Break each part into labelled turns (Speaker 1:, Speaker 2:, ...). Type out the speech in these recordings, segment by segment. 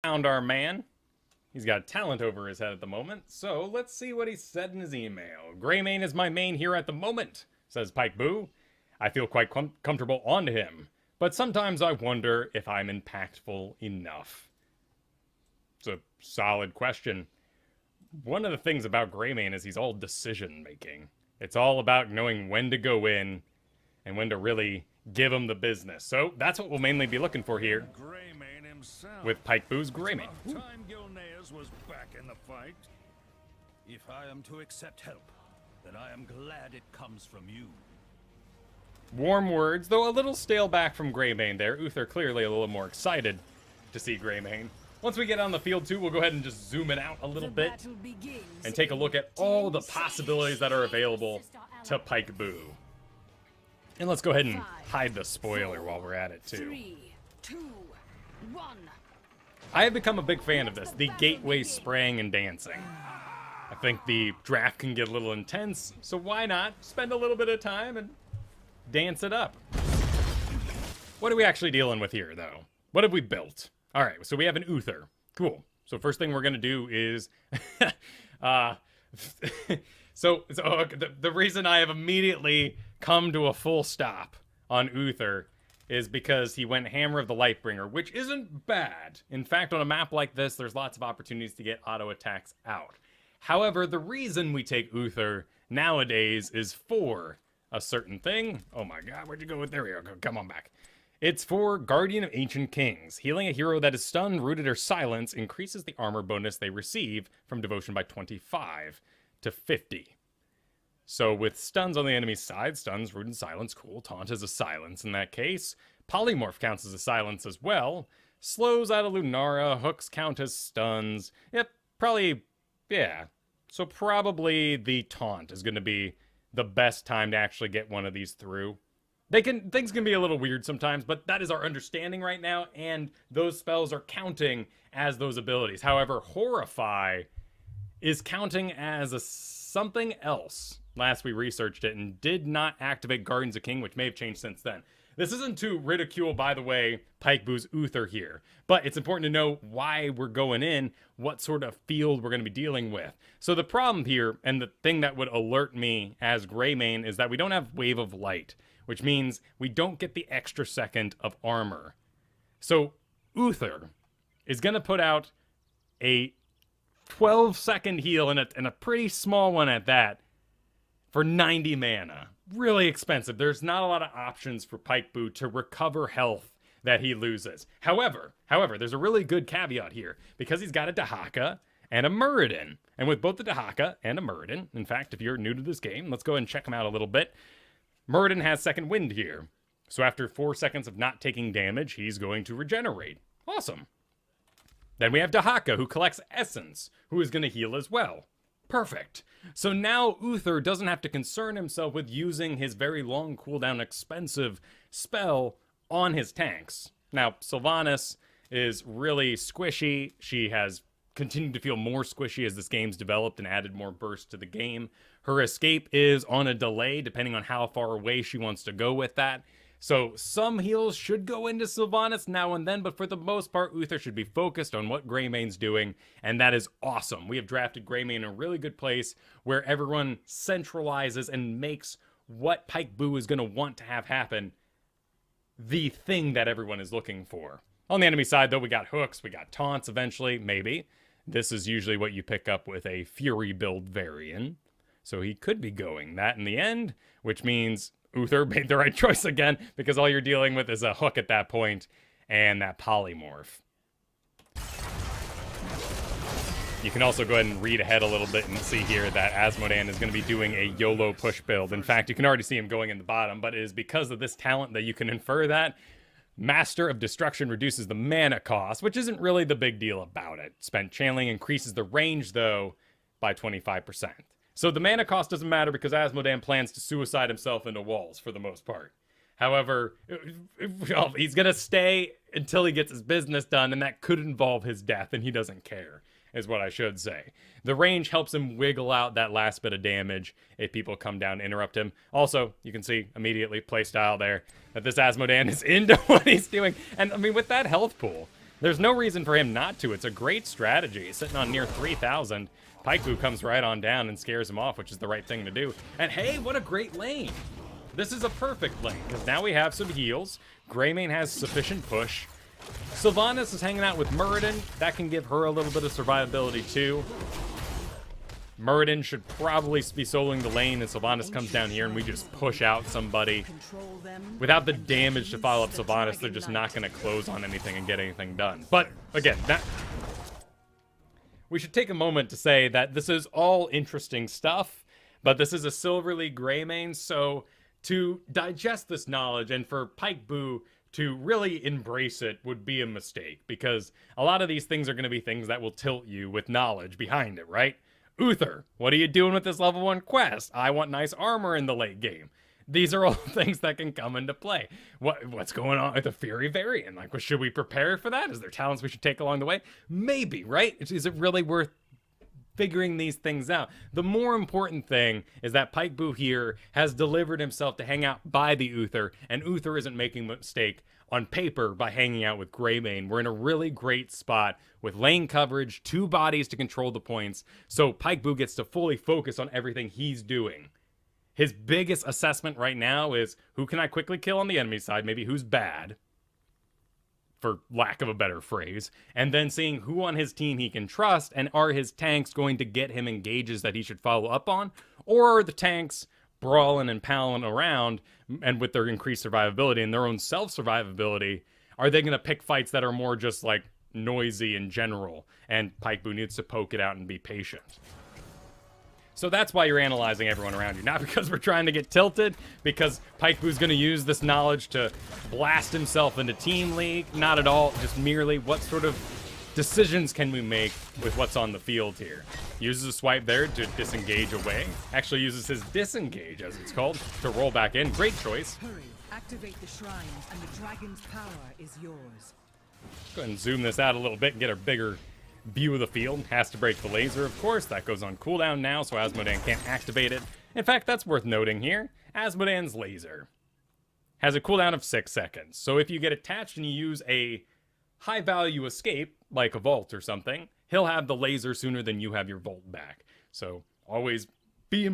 Speaker 1: Found our man. He's got talent over his head at the moment, so let's see what he said in his email. Greymane is my main here at the moment, says Pike Boo. I feel quite comfortable on him, but sometimes I wonder if I'm impactful enough. It's a solid question. One of the things about Greymane is he's all decision making. It's all about knowing when to go in and when to really give him the business. So that's what we'll mainly be looking for here with Pike Boo's Greymane.
Speaker 2: Time Gilneas was back in the fight. If I am to accept help, then I am glad it comes from you.
Speaker 1: Warm words, though a little stale back from Greymane there. Uther clearly a little more excited to see Greymane. Once we get on the field too, we'll go ahead and just zoom it out a little bit and take a look at all the possibilities that are available to Pike Boo. And let's go ahead and hide the spoiler while we're at it too.
Speaker 3: 3, 2, 1.
Speaker 1: I have become a big fan of this, the gateway spraying and dancing. I think the draft can get a little intense, so why not spend a little bit of time and dance it up? What are we actually dealing with here, though? What have we built? All right, so we have an Uther. Cool. So first thing we're going to do is... the reason I have immediately come to a full stop on Uther is because he went Hammer of the Lightbringer, which isn't bad. In fact, on a map like this, there's lots of opportunities to get auto attacks out. However, the reason we take Uther nowadays is for a certain thing. Oh my god, where'd you go? There we go. Come on back. It's for Guardian of Ancient Kings. Healing a hero that is stunned, rooted, or silenced increases the armor bonus they receive from devotion by 25 to 50. So with stuns on the enemy's side, stuns, root, and silence, cool. Taunt is a silence in that case. Polymorph counts as a silence as well. Slows out of Lunara, hooks count as stuns. Yep, probably, yeah. So probably the taunt is going to be the best time to actually get one of these through. Things can be a little weird sometimes, but that is our understanding right now, and those spells are counting as those abilities. However, Horrify is counting as something else. Last we researched it and did not activate Guardians of King, which may have changed since then. This isn't to ridicule, by the way, Pike Boo's Uther here, but it's important to know why we're going in, what sort of field we're going to be dealing with. So the problem here, and the thing that would alert me as Greymane, is that we don't have Wave of Light, which means we don't get the extra second of armor. So Uther is going to put out a 12-second heal, and a pretty small one at that, for 90 mana. Really expensive. There's not a lot of options for Pike Boo to recover health that he loses. However, there's a really good caveat here, because he's got a Dahaka and a Muradin. And with both the Dahaka and a Muradin, in fact, if you're new to this game, let's go ahead and check him out a little bit. Muradin has second wind here. So after 4 seconds of not taking damage, he's going to regenerate. Awesome. Then we have Dahaka, who collects Essence, who is going to heal as well. Perfect. So now Uther doesn't have to concern himself with using his very long cooldown expensive spell on his tanks. Now, Sylvanas is really squishy. She has continued to feel more squishy as this game's developed and added more burst to the game. Her escape is on a delay, depending on how far away she wants to go with that. So some heals should go into Sylvanas now and then, but for the most part, Uther should be focused on what Greymane's doing, and that is awesome. We have drafted Greymane in a really good place where everyone centralizes and makes what Pike Boo is going to want to have happen the thing that everyone is looking for. On the enemy side, though, we got hooks, we got taunts eventually, maybe. This is usually what you pick up with a Fury build variant. So he could be going that in the end, which means Uther made the right choice again, because all you're dealing with is a hook at that point and that polymorph. You can also go ahead and read ahead a little bit and see here that Asmodan is going to be doing a YOLO push build. In fact, you can already see him going in the bottom, but it is because of this talent that you can infer that Master of Destruction reduces the mana cost, which isn't really the big deal about it. Spent channeling increases the range, though, by 25%. So the mana cost doesn't matter because Asmodan plans to suicide himself into walls for the most part. However, he's going to stay until he gets his business done, and that could involve his death, and he doesn't care, is what I should say. The range helps him wiggle out that last bit of damage if people come down to interrupt him. Also, you can see immediately, playstyle there, that this Asmodan is into what he's doing. And, I mean, with that health pool, There's no reason for him not to. It's a great strategy. He's sitting on near 3,000. Pikebu comes right on down and scares him off, which is the right thing to do. And hey, what a great lane. This is a perfect lane, because now we have some heals. Greymane has sufficient push. Sylvanas is hanging out with Muradin. That can give her a little bit of survivability too. Muradin should probably be soloing the lane, and Sylvanas comes down here and we just push out somebody. Without the damage to follow up Sylvanas, they're just not going to close on anything and get anything done. But again, we should take a moment to say that this is all interesting stuff, but this is a Silver League Greymane, so to digest this knowledge and for Pikebu to really embrace it would be a mistake, because a lot of these things are going to be things that will tilt you with knowledge behind it, right? Uther, what are you doing with this level 1 quest? I want nice armor in the late game. These are all things that can come into play. What's going on with the Fury variant? Like, should we prepare for that? Is there talents we should take along the way? Maybe, right? Is it really worth figuring these things out? The more important thing is that Pikebu here has delivered himself to hang out by the Uther, and Uther isn't making a mistake on paper by hanging out with Greymane. We're in a really great spot with lane coverage, 2 bodies to control the points, so Pikebu gets to fully focus on everything he's doing. His biggest assessment right now is, who can I quickly kill on the enemy side, maybe who's bad, for lack of a better phrase, and then seeing who on his team he can trust, and are his tanks going to get him engages that he should follow up on, or are the tanks brawling and palling around, and with their increased survivability and their own self-survivability, are they going to pick fights that are more just like noisy in general, and Pikebu needs to poke it out and be patient. So that's why you're analyzing everyone around you. Not because we're trying to get tilted, because Pikebu's going to use this knowledge to blast himself into Team League. Not at all. Just merely what sort of decisions can we make with what's on the field here. Uses a swipe there to disengage away. Actually uses his disengage, as it's called, to roll back in. Great choice.
Speaker 3: Hurry, activate the shrines, and the dragon's power is yours.
Speaker 1: Go ahead and zoom this out a little bit and get a bigger view of the field. Has to break the laser, of course. That goes on cooldown now, so Asmodan can't activate it. In fact, that's worth noting here. Asmodan's laser has a cooldown of 6 seconds. So if you get attached and you use a high-value escape, like a vault or something, he'll have the laser sooner than you have your vault back. So always be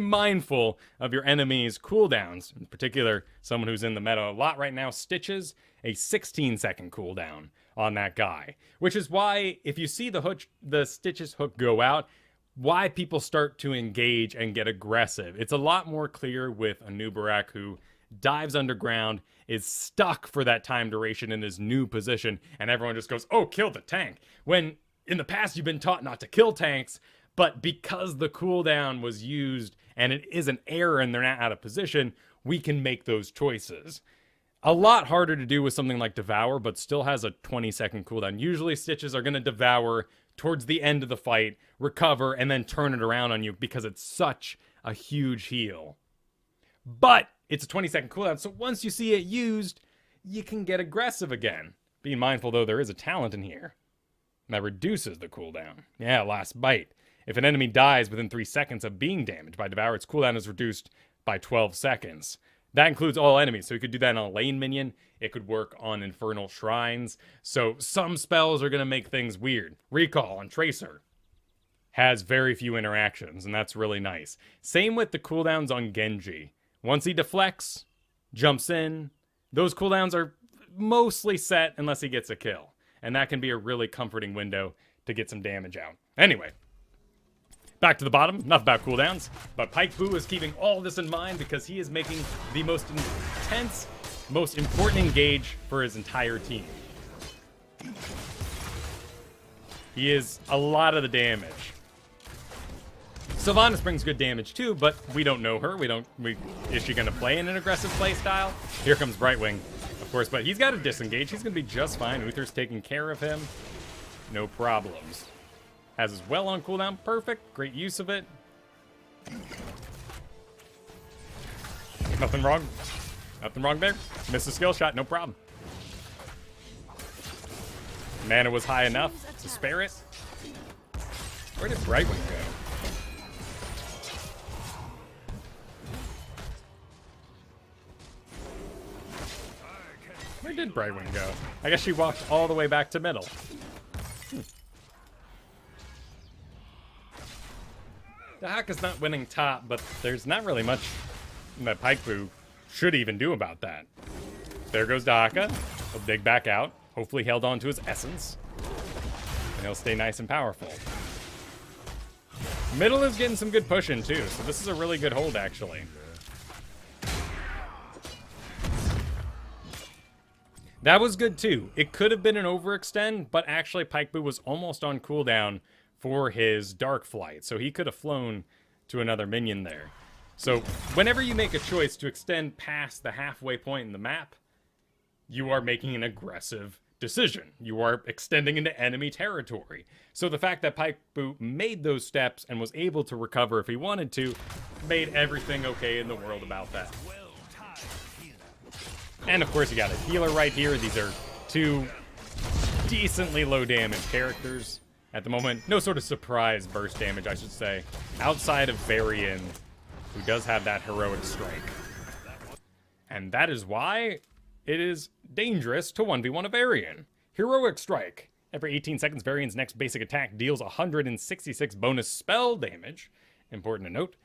Speaker 1: mindful of your enemy's cooldowns. In particular, someone who's in the meta a lot right now, Stitches, a 16-second cooldown on that guy. Which is why, if you see the Stitches hook go out, why people start to engage and get aggressive. It's a lot more clear with a Nubarak who dives underground, is stuck for that time duration in his new position, and everyone just goes, oh, kill the tank. When in the past you've been taught not to kill tanks, but because the cooldown was used and it is an error and they're not out of position, we can make those choices. A lot harder to do with something like Devour, but still has a 20-second cooldown. Usually Stitches are going to Devour towards the end of the fight, recover, and then turn it around on you because it's such a huge heal. But it's a 20-second cooldown, so once you see it used, you can get aggressive again. Being mindful, though, there is a talent in here that reduces the cooldown. Yeah, Last Bite. If an enemy dies within 3 seconds of being damaged by Devour, its cooldown is reduced by 12 seconds. That includes all enemies, so you could do that on a lane minion. It could work on Infernal Shrines. So some spells are going to make things weird. Recall on Tracer has very few interactions, and that's really nice. Same with the cooldowns on Genji. Once he deflects, jumps in, those cooldowns are mostly set unless he gets a kill. And that can be a really comforting window to get some damage out. Anyway, back to the bottom. Enough about cooldowns. But Pikebu is keeping all this in mind because he is making the most intense, most important engage for his entire team. He is a lot of the damage. Sylvanas brings good damage too, but we don't know her. Is she going to play in an aggressive play style? Here comes Brightwing, of course, but he's got a disengage. He's going to be just fine. Uther's taking care of him. No problems. Has his well on cooldown. Perfect. Great use of it. Nothing wrong. Nothing wrong there. Missed a skill shot. No problem. Mana was high enough to spare it. Where did Brightwing go? Where did Brightwing go? I guess she walked all the way back to middle. Dahaka's not winning top, but there's not really much that Pikebu should even do about that. There goes Dahaka. He'll dig back out. Hopefully held on to his essence. And he'll stay nice and powerful. Middle is getting some good pushing too, so this is a really good hold actually. That was good too. It could have been an overextend, but actually Pikebu was almost on cooldown for his Dark Flight, so he could have flown to another minion there. So whenever you make a choice to extend past the halfway point in the map, you are making an aggressive decision. You are extending into enemy territory. So the fact that Pikebu made those steps and was able to recover if he wanted to, made everything okay in the world about that. And of course you got a healer right here. These are two decently low damage characters at the moment. No sort of surprise burst damage, I should say, outside of Varian, who does have that heroic strike. And that is why it is dangerous to 1v1 a Varian. Heroic strike. Every 18 seconds, Varian's next basic attack deals 166 bonus spell damage. Important to note.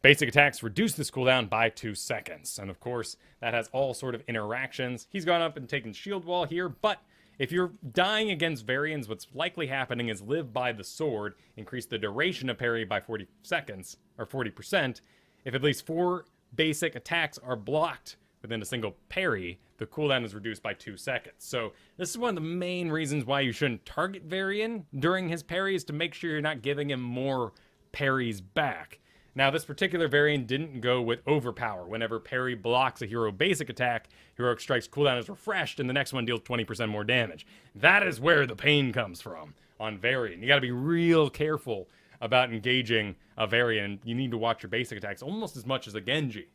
Speaker 1: Basic attacks reduce this cooldown by 2 seconds. And of course, that has all sort of interactions. He's gone up and taken shield wall here, but if you're dying against Varians, what's likely happening is live by the sword, increase the duration of parry by 40 seconds, or 40%. If at least 4 basic attacks are blocked within a single parry, the cooldown is reduced by 2 seconds. So this is one of the main reasons why you shouldn't target Varian during his parries, to make sure you're not giving him more parries back. Now, this particular Variant didn't go with Overpower. Whenever parry blocks a hero basic attack, heroic strike's cooldown is refreshed, and the next one deals 20% more damage. That is where the pain comes from on Variant. You gotta be real careful about engaging a Variant. You need to watch your basic attacks almost as much as a Genji.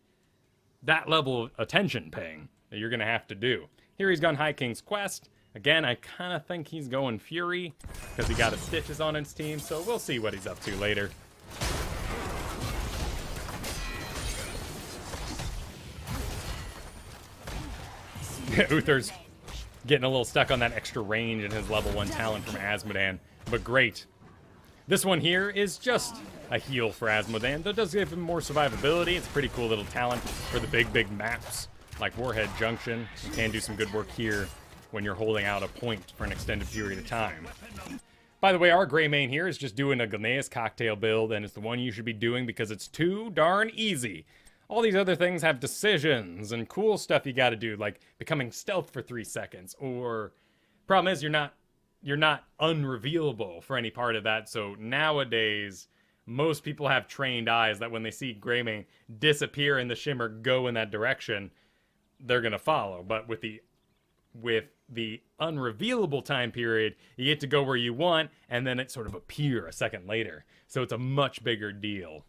Speaker 1: That level of attention paying that you're gonna have to do. Here he's gone High King's Quest. Again, I kind of think he's going Fury, because he got his Stitches on his team, so we'll see what he's up to later. Uther's getting a little stuck on that extra range in his level 1 talent from Asmodan, but great. This one here is just a heal for Asmodan, though it does give him more survivability. It's a pretty cool little talent for the big maps, like Warhead Junction. You can do some good work here when you're holding out a point for an extended period of time. By the way, our Greymane here is just doing a Gnaeus cocktail build, and it's the one you should be doing because it's too darn easy. All these other things have decisions and cool stuff you gotta do, like becoming stealth for 3 seconds, or problem is you're not unrevealable for any part of that. So nowadays, most people have trained eyes that when they see Greymane disappear in the shimmer, go in that direction, they're gonna follow. But with the unrevealable time period, you get to go where you want, and then it sort of appear a second later. So it's a much bigger deal.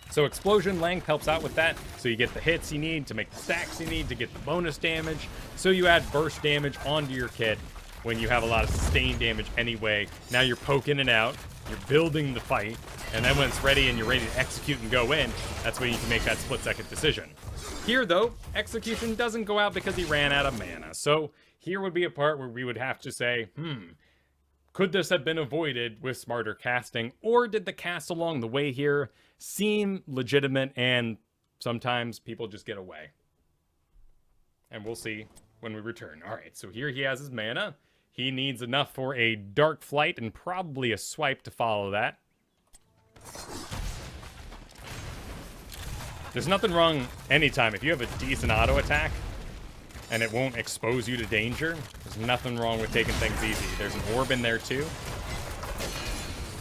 Speaker 1: So explosion length helps out with that, so you get the hits you need to make the stacks you need to get the bonus damage, so you add burst damage onto your kit when you have a lot of sustained damage anyway. Now you're poking it out, you're building the fight, and then when it's ready and you're ready to execute and go in, that's when you can make that split-second decision. Here, though, execution doesn't go out because he ran out of mana, so here would be a part where we would have to say, could this have been avoided with smarter casting, or did the cast along the way here seem legitimate and sometimes people just get away? And we'll see when we return. All right, so here he has his mana. He needs enough for a Dark Flight and probably a swipe to follow that. There's nothing wrong anytime. If you have a decent auto attack and it won't expose you to danger, there's nothing wrong with taking things easy. There's an orb in there too.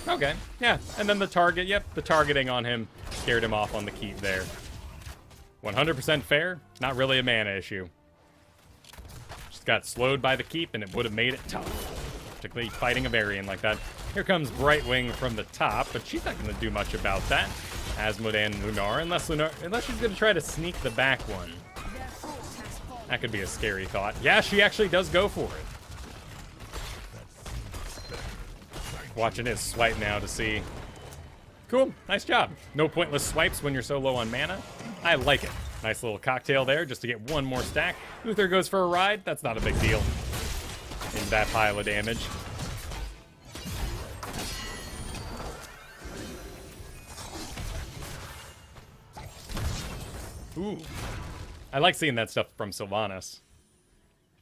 Speaker 1: Okay, yeah, and then the target, yep, the targeting on him scared him off on the keep there. 100% fair, not really a mana issue. Just got slowed by the keep and it would have made it tough, particularly fighting a Varian like that. Here comes Brightwing from the top, but she's not going to do much about that. Asmodan and Lunar, unless she's going to try to sneak the back one. That could be a scary thought. Yeah, she actually does go for it. Watching his swipe now to see. Cool, nice job. No pointless swipes when you're so low on mana. I like it. Nice little cocktail there just to get one more stack. Uther goes for a ride. That's not a big deal. Into that pile of damage. Ooh. I like seeing that stuff from Sylvanas.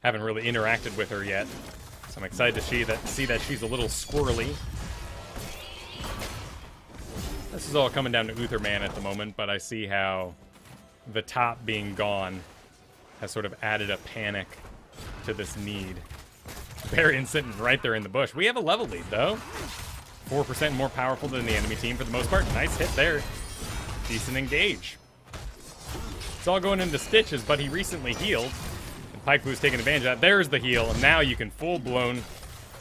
Speaker 1: Haven't really interacted with her yet, so I'm excited to see that she's a little squirrely. This is all coming down to Uther Man at the moment, but I see how the top being gone has sort of added a panic to this need. Barion's sitting right there in the bush. We have a level lead, though. 4% more powerful than the enemy team for the most part. Nice hit there. Decent engage. It's all going into stitches, but he recently healed. And Pykebu's taking advantage of that. There's the heal, and now you can full-blown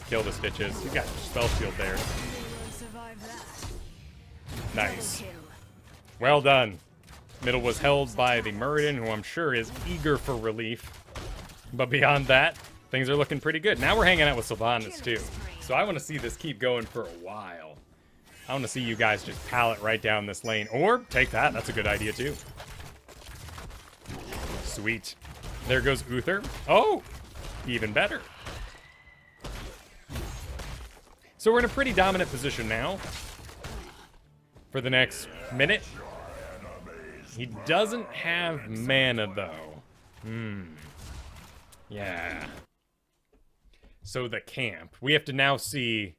Speaker 1: kill the stitches. You got your spell shield there. Nice. Well done. Middle was held by the Muradin, who I'm sure is eager for relief. But beyond that, things are looking pretty good. Now we're hanging out with Sylvanas, too. So I want to see this keep going for a while. I want to see you guys just pallet right down this lane. Or take that. That's a good idea, too. Sweet. There goes Uther. Oh! Even better. So we're in a pretty dominant position now. For the next minute. He doesn't have mana, though. Yeah. So the camp. We have to now see,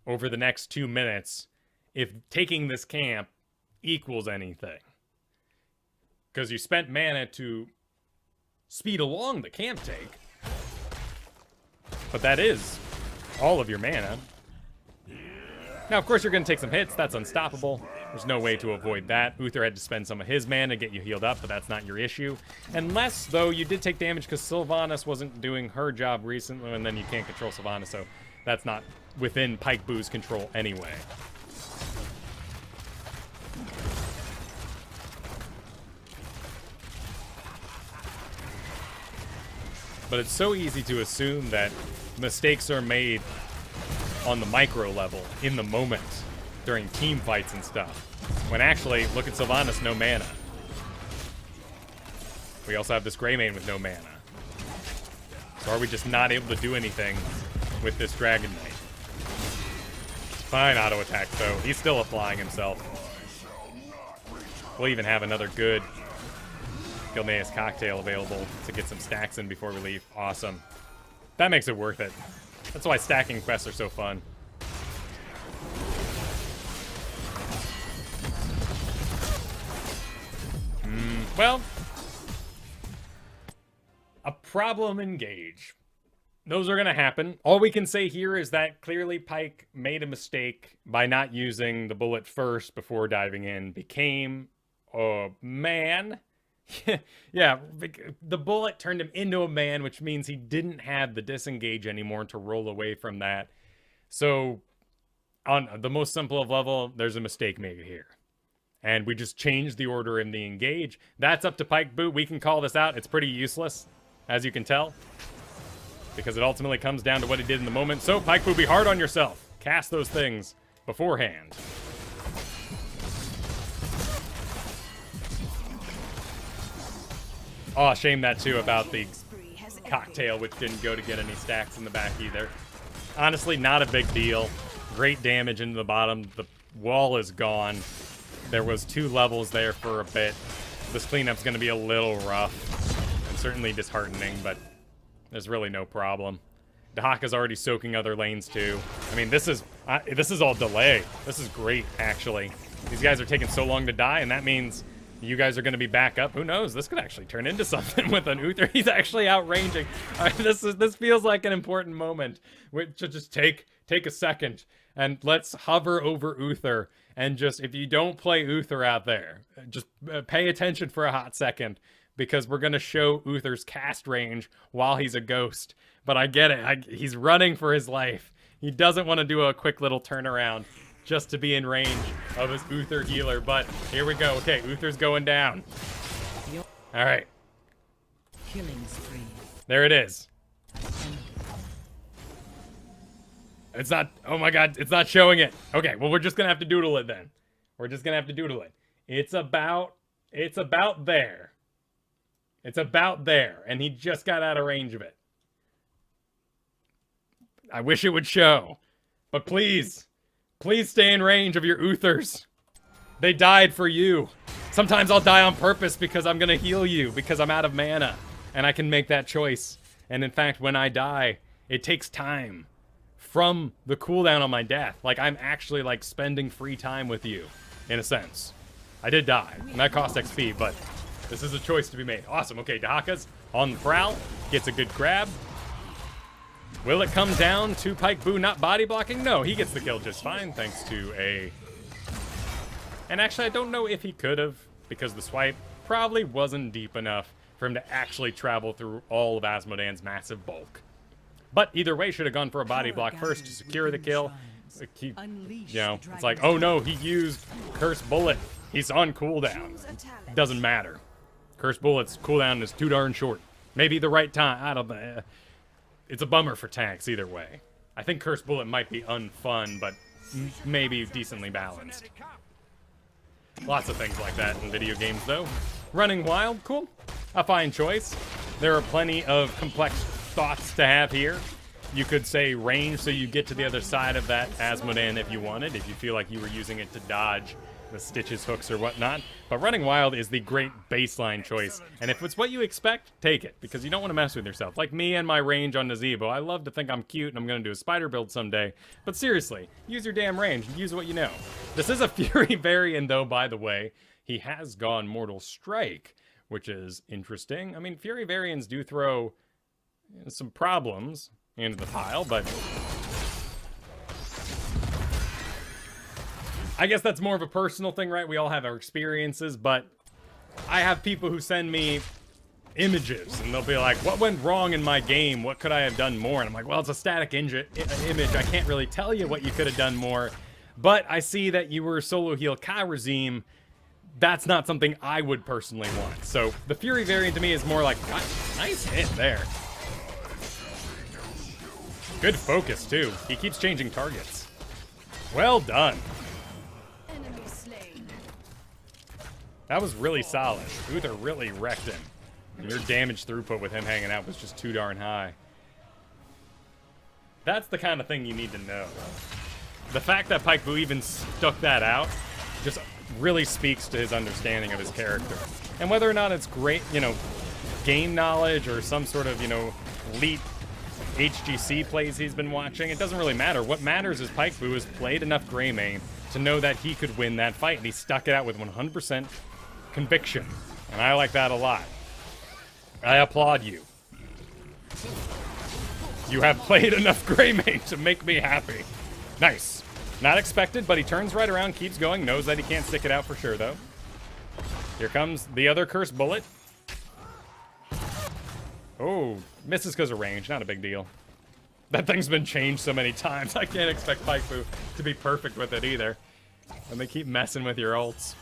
Speaker 1: over the next 2 minutes, if taking this camp equals anything. Because you spent mana to speed along the camp take. But that is all of your mana. Now, of course, you're going to take some hits. That's unstoppable. There's no way to avoid that. Uther had to spend some of his mana to get you healed up, but that's not your issue. Unless, though, you did take damage because Sylvanas wasn't doing her job recently, and then you can't control Sylvanas, so that's not within Pykebu's control anyway. But it's so easy to assume that mistakes are made on the micro level, in the moment, during team fights and stuff. When actually, look at Sylvanas, no mana. We also have this Greymane with no mana. So are we just not able to do anything with this Dragon Knight? Fine auto attack, though. He's still applying himself. We'll even have another good Gilneas cocktail available to get some stacks in before we leave. Awesome. That makes it worth it. That's why stacking quests are so fun. Well, a problem engage. Those are going to happen. All we can say here is that clearly Pyke made a mistake by not using the bullet first before diving in. Became a man. Yeah, the bullet turned him into a man, which means he didn't have the disengage anymore to roll away from that. So, on the most simple of level, there's a mistake made here. And we just changed the order in the engage. That's up to Pykebu. We can call this out. It's pretty useless, as you can tell. Because it ultimately comes down to what he did in the moment. So, Pykebu, be hard on yourself. Cast those things beforehand. Oh, shame that too about the cocktail, which didn't go to get any stacks in the back either. Honestly, not a big deal. Great damage into the bottom. The wall is gone. There was 2 levels there for a bit. This cleanup's going to be a little rough and certainly disheartening, but there's really no problem. Dahaka's already soaking other lanes too. I mean, this is all delay. This is great, actually. These guys are taking so long to die, and that means you guys are going to be back up. Who knows? This could actually turn into something with an Uther. He's actually outranging. This feels like an important moment. We should just take a second and let's hover over Uther. And just, if you don't play Uther out there, just pay attention for a hot second, because we're going to show Uther's cast range while he's a ghost. But I get it. He's running for his life. He doesn't want to do a quick little turnaround just to be in range of his Uther healer. But here we go. Okay, Uther's going down. All right.
Speaker 3: Killing spree.
Speaker 1: There it is. It's not, oh my god, it's not showing it. Okay, well, we're just gonna have to doodle it then. We're just gonna have to doodle it. It's about there. It's about there, and he just got out of range of it. I wish it would show. But please, please stay in range of your Uthers. They died for you. Sometimes I'll die on purpose because I'm gonna heal you, because I'm out of mana. And I can make that choice. And in fact, when I die, it takes time from the cooldown on my death. Like, I'm actually, like, spending free time with you, in a sense. I did die, and that cost XP, but this is a choice to be made. Awesome. Okay, Dahaka's on the prowl. Gets a good grab. Will it come down to Pike Boo not body blocking? No, he gets the kill just fine, thanks to a... And actually, I don't know if he could have, because the swipe probably wasn't deep enough for him to actually travel through all of Asmodan's massive bulk. But either way, should have gone for a body block first to secure the kill. You know, it's like, oh no, he used Cursed Bullet. He's on cooldown. Doesn't matter. Cursed Bullet's cooldown is too darn short. Maybe the right time. I don't know. It's a bummer for tanks either way. I think Cursed Bullet might be unfun, but maybe decently balanced. Lots of things like that in video games, though. Running Wild, cool. A fine choice. There are plenty of complex thoughts to have here. You could say range, so you get to the other side of that Asmodan if you wanted, if you feel like you were using it to dodge the Stitches, hooks, or whatnot. But Running Wild is the great baseline choice. And if it's what you expect, take it, because you don't want to mess with yourself. Like me and my range on Nazebo, I love to think I'm cute and I'm going to do a spider build someday. But seriously, use your damn range and use what you know. This is a Fury variant, though, by the way. He has gone Mortal Strike, which is interesting. I mean, Fury variants do throw some problems into the pile, but I guess that's more of a personal thing, right? We all have our experiences, but I have people who send me images, and they'll be like, what went wrong in my game? What could I have done more? And I'm like, well, it's a static image. I can't really tell you what you could have done more, but I see that you were solo heal Kharazim. That's not something I would personally want. So the Fury variant to me is more like, God, nice hit there. Good focus, too. He keeps changing targets. Well done.
Speaker 3: Enemy slain.
Speaker 1: That was really solid. Uther really wrecked him. And your damage throughput with him hanging out was just too darn high. That's the kind of thing you need to know. The fact that Pike Boo even stuck that out just really speaks to his understanding of his character. And whether or not it's great, you know, game knowledge or some sort of, you know, elite HGC plays he's been watching, it doesn't really matter. What matters is Pike Boo has played enough Greymane to know that he could win that fight, and he stuck it out with 100% conviction. And I like that a lot. I applaud you. You have played enough Greymane to make me happy. Nice. Not expected, but he turns right around, keeps going, knows that he can't stick it out for sure, though. Here comes the other Cursed Bullet. Oh, misses because of range. Not a big deal. That thing's been changed so many times. I can't expect Pike Boo to be perfect with it either. And they keep messing with your ults.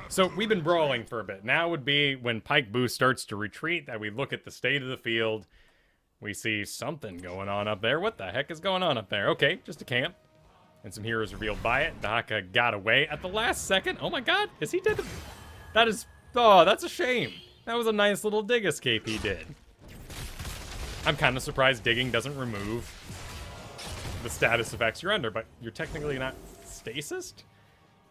Speaker 1: So we've been brawling for a bit. Now would be when Pike Boo starts to retreat that we look at the state of the field. We see something going on up there. What the heck is going on up there? Okay, just a camp. And some heroes revealed by it. Dahaka got away at the last second. Oh my god, is he dead? That is... Oh, that's a shame. That was a nice little dig escape he did. I'm kind of surprised digging doesn't remove the status effects you're under, but you're technically not stasised?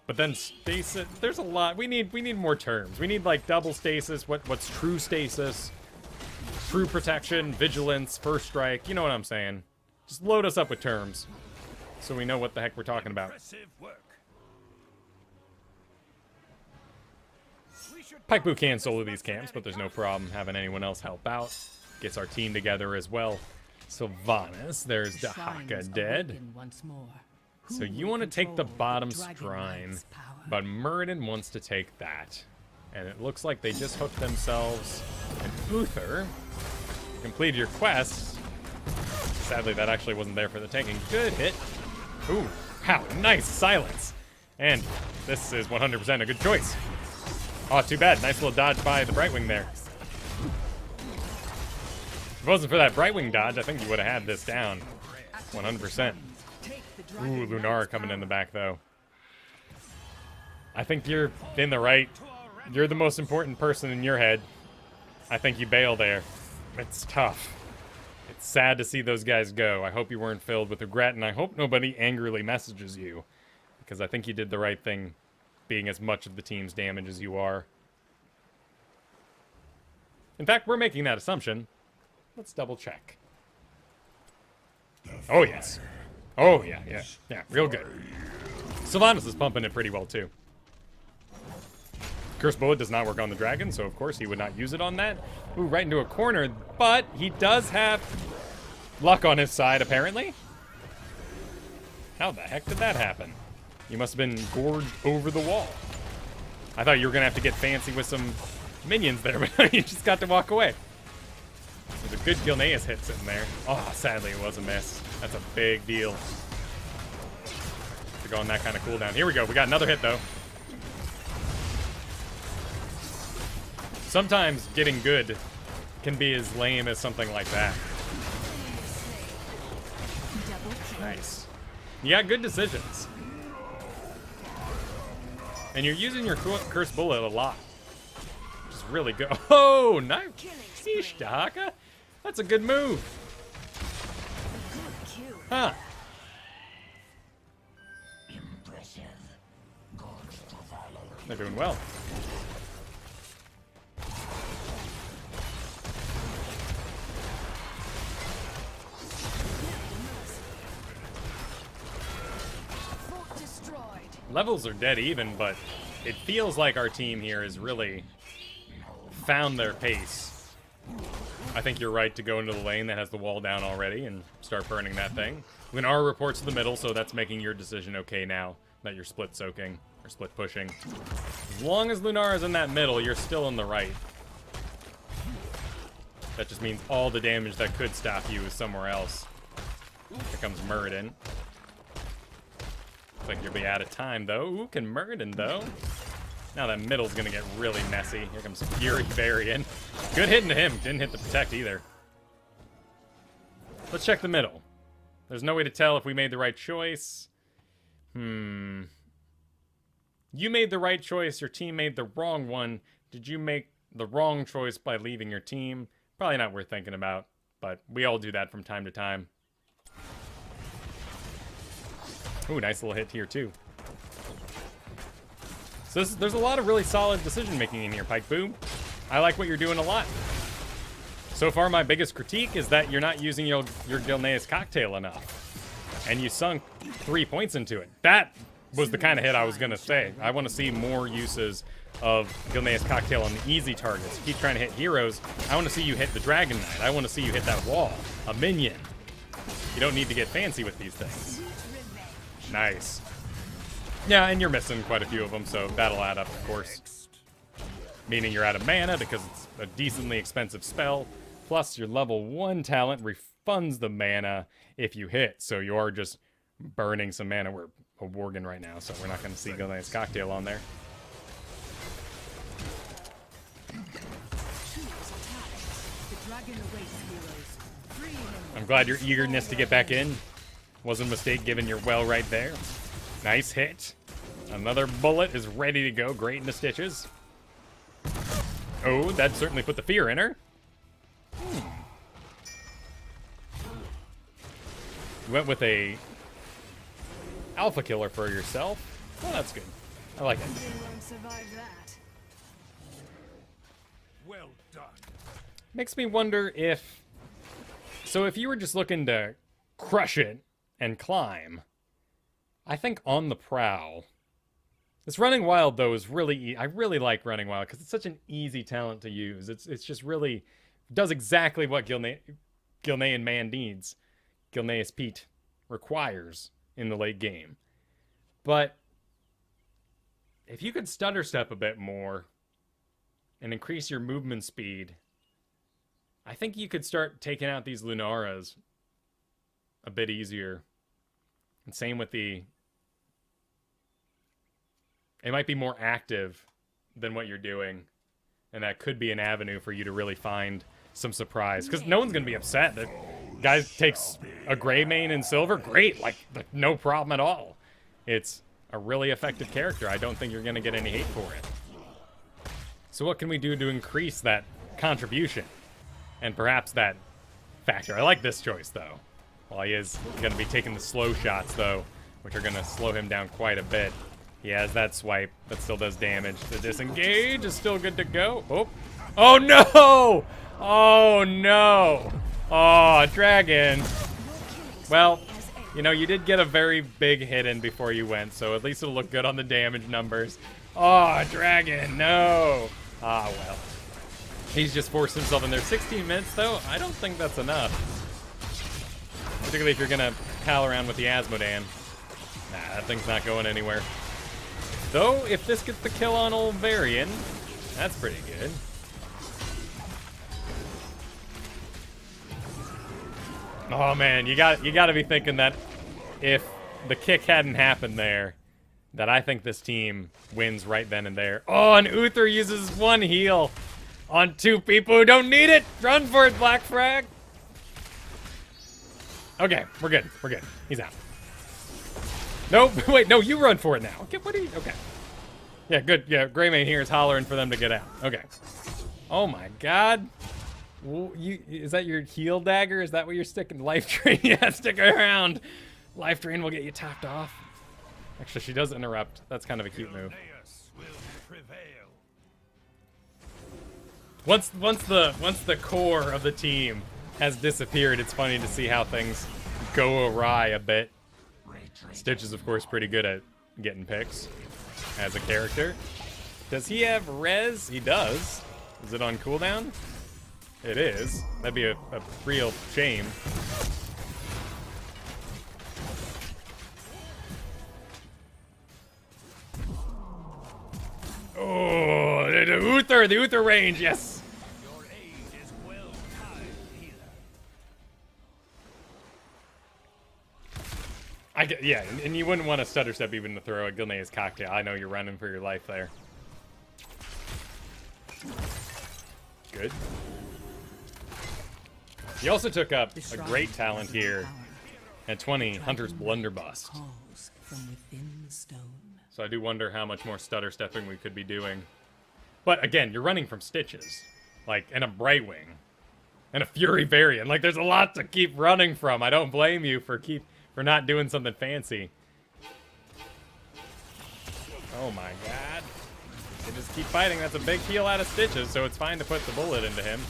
Speaker 1: But then stasis... There's a lot... We need more terms. We need, like, double stasis. What's true stasis? True protection, vigilance, first strike. You know what I'm saying. Just load us up with terms, so we know what the heck we're talking about. Pike Boo can solo these camps, but there's no problem having anyone else help out. Gets our team together as well. Sylvanas, there's Dahaka dead. So you want to take the bottom shrine, but Muradin wants to take that. And it looks like they just hooked themselves an Uther. You completed your quest. Sadly, that actually wasn't there for the taking. Good hit. Ooh, how nice silence. And this is 100% a good choice. Oh, too bad. Nice little dodge by the Brightwing there. If it wasn't for that Brightwing dodge, I think you would have had this down. 100%. Ooh, Lunara coming in the back, though. I think you're in the right. You're the most important person in your head. I think you bail there. It's tough. It's sad to see those guys go. I hope you weren't filled with regret, and I hope nobody angrily messages you, because I think you did the right thing, being as much of the team's damage as you are. In fact, we're making that assumption. Let's double check. Oh, yes. Oh, yeah. Yeah, real good. Sylvanas is pumping it pretty well, too. Curse Bullet does not work on the dragon, so of course he would not use it on that. Ooh, right into a corner, but he does have luck on his side, apparently. How the heck did that happen? You must have been gorged over the wall. I thought you were going to have to get fancy with some minions there, but you just got to walk away. There's a good Gilneas hit sitting there. Oh, sadly it was a miss. That's a big deal. To go on that kind of cooldown. Here we go. We got another hit, though. Sometimes getting good can be as lame as something like that. Nice. You got good decisions. And you're using your Curse Bullet a lot. Which is really good. Oh, nice. Sheesh, Dahaka. That's a good move. Huh. They're doing well. Levels are dead even, but it feels like our team here has really found their pace. I think you're right to go into the lane that has the wall down already and start burning that thing. Lunar reports to the middle, so that's making your decision okay now that you're split soaking or split pushing. As long as Lunar is in that middle, you're still in the right. That just means all the damage that could stop you is somewhere else. Here comes Muradin. Looks like you'll be out of time, though. Ooh, can Muradin, though? Now that middle's gonna get really messy. Here comes Fury Varian. Good hitting to him. Didn't hit the protect either. Let's check the middle. There's no way to tell if we made the right choice. You made the right choice. Your team made the wrong one. Did you make the wrong choice by leaving your team? Probably not worth thinking about, but we all do that from time to time. Ooh, nice little hit here, too. So there's a lot of really solid decision-making in here, Pike Boom. I like what you're doing a lot. So far, my biggest critique is that you're not using your Gilneas cocktail enough. And you sunk 3 points into it. That was the kind of hit I was going to say. I want to see more uses of Gilneas cocktail on the easy targets. Keep trying to hit heroes. I want to see you hit the Dragon Knight. I want to see you hit that wall. A minion. You don't need to get fancy with these things. Nice. Yeah, and you're missing quite a few of them, so that'll add up, of course. Meaning you're out of mana because it's a decently expensive spell. Plus, your level 1 talent refunds the mana if you hit. So you are just burning some mana. We're a Worgen right now, so we're not going to see Gilneas cocktail on there. I'm glad your eagerness to get back in wasn't a mistake given your well right there. Nice hit. Another bullet is ready to go. Great in the stitches. Oh, that certainly put the fear in her. You went with a alpha killer for yourself. Well, that's good. I like it.
Speaker 2: Well done.
Speaker 1: Makes me wonder if... So if you were just looking to crush it and climb, I think On the Prowl... This Running Wild, though, is really... I really like Running Wild because it's such an easy talent to use. It's just really... does exactly what Gilnean Man needs. Gilneas Pete requires in the late game. But if you could stutter step a bit more and increase your movement speed, I think you could start taking out these Lunaras a bit easier. And same with the... It might be more active than what you're doing. And that could be an avenue for you to really find some surprise. Because no one's going to be upset that guy takes a Greymane in silver. Great, like, no problem at all. It's a really effective character. I don't think you're going to get any hate for it. So what can we do to increase that contribution? And perhaps that factor. I like this choice, though. Well, he is going to be taking the slow shots, though, which are going to slow him down quite a bit. He has that swipe that still does damage. The disengage is still good to go. Oh, oh no! Oh, no! Oh, dragon. Well, you know, you did get a very big hit in before you went, so at least it'll look good on the damage numbers. Oh, dragon, no! Ah, well. He's just forced himself in there. 16 minutes, though, I don't think that's enough. Particularly if you're gonna pal around with the Asmodan. Nah, that thing's not going anywhere. Though, if this gets the kill on old Varian, that's pretty good. Oh man, you got to be thinking that if the kick hadn't happened there, that I think this team wins right then and there. Oh, and Uther uses one heal on two people who don't need it. Run for it, Black Frag. Okay, we're good. We're good. He's out. Nope. Wait, no, you run for it now. Okay, what are you? Okay. Yeah, good. Yeah, Greymane here is hollering for them to get out. Okay. Oh my God. Is that your heal dagger? Is that what you're sticking? Life Drain? Yeah, stick around. Life Drain will get you topped off. Actually, she does interrupt. That's kind of a cute move. Once the core of the team has disappeared, it's funny to see how things go awry a bit. Stitch is, of course, pretty good at getting picks as a character. Does he have res? He does. Is it on cooldown? It is. That'd be a real shame. Oh, the Uther range, yes.
Speaker 2: Your aid is well timed, healer.
Speaker 1: Yeah, and you wouldn't want to stutter step even to throw a Gilnea's cocktail. I know you're running for your life there. Good. He also took up a great talent here at 20, Hunter's Blunderbuss. So I do wonder how much more stutter stepping we could be doing. But again, you're running from Stitches, like, and a Brightwing, and a Fury Variant. Like, there's a lot to keep running from. I don't blame you for not doing something fancy. Oh my God. They just keep fighting. That's a big heal out of Stitches, so it's fine to put the bullet into him.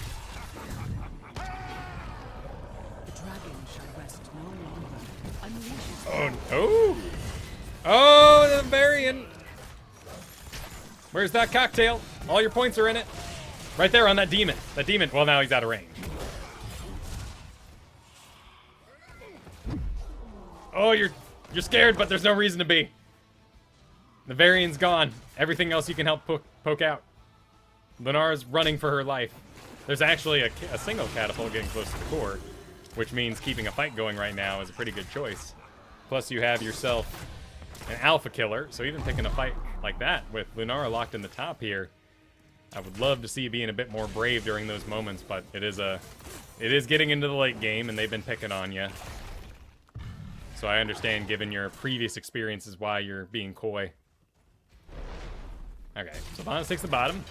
Speaker 1: Oh no! Oh, the Variant! Where's that cocktail? All your points are in it. Right there on that demon. That demon. Well, now he's out of range. Oh, you're scared, but there's no reason to be. The Varian's gone. Everything else you can help poke out. Lunara's running for her life. There's actually a single catapult getting close to the core, which means keeping a fight going right now is a pretty good choice. Plus, you have yourself an alpha killer, so even picking a fight like that with Lunara locked in the top here, I would love to see you being a bit more brave during those moments, but it is getting into the late game, and they've been picking on you. So I understand, given your previous experiences, why you're being coy. Okay, so Sylvanas takes the bottom.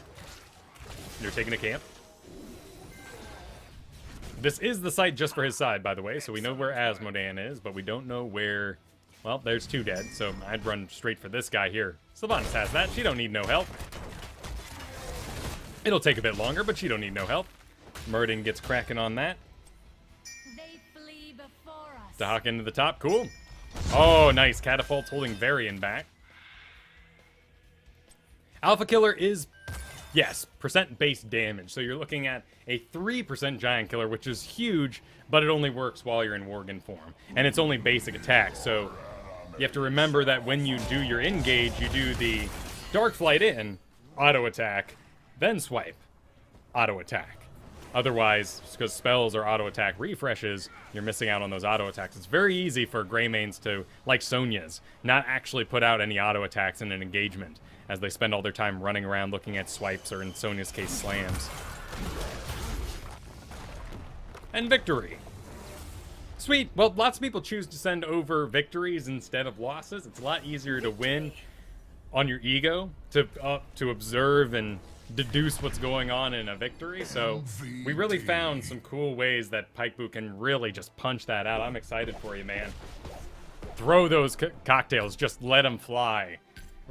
Speaker 1: You're taking a camp. This is the site just for his side, by the way, so we know where Asmodan is, but we don't know where... Well, there's two dead, so I'd run straight for this guy here. Sylvanas has that. She don't need no help. It'll take a bit longer, but she don't need no help. Murden gets cracking on that.
Speaker 4: They flee before us.
Speaker 1: Dahak into the top. Cool. Oh, nice. Catapult's holding Varian back. Alpha Killer is... Yes, percent-based damage. So you're looking at a 3% Giant Killer, which is huge, but it only works while you're in Worgen form. And it's only basic attack, so you have to remember that when you do your engage, you do the Dark Flight in, auto attack, then swipe, auto attack. Otherwise, because spells or auto attack refreshes, you're missing out on those auto attacks. It's very easy for Greymanes to, like Sonya's, not actually put out any auto attacks in an engagement, as they spend all their time running around looking at swipes, or in Sonya's case, slams. And victory. Sweet. Well, lots of people choose to send over victories instead of losses. It's a lot easier to win on your ego, to observe and deduce what's going on in a victory. So we really found some cool ways that Pikeboot can really just punch that out. I'm excited for you, man. Throw those cocktails. Just let them fly.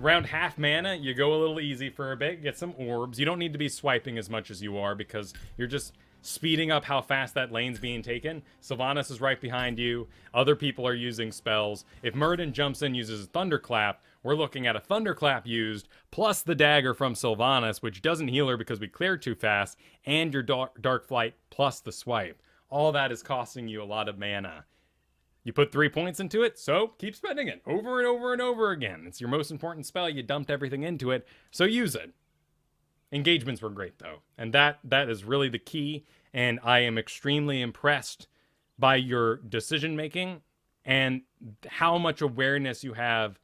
Speaker 1: Around half mana, you go a little easy for a bit. Get some orbs. You don't need to be swiping as much as you are because you're just speeding up how fast that lane's being taken. Sylvanas is right behind you. Other people are using spells. If Muradin jumps in, uses a Thunderclap, we're looking at a Thunderclap used, plus the dagger from Sylvanas, which doesn't heal her because we cleared too fast, and your Dark Flight plus the swipe. All that is costing you a lot of mana. You put 3 points into it, so keep spending it over and over and over again. It's your most important spell. You dumped everything into it, so use it. Engagements were great, though, and that is really the key, and I am extremely impressed by your decision-making and how much awareness you have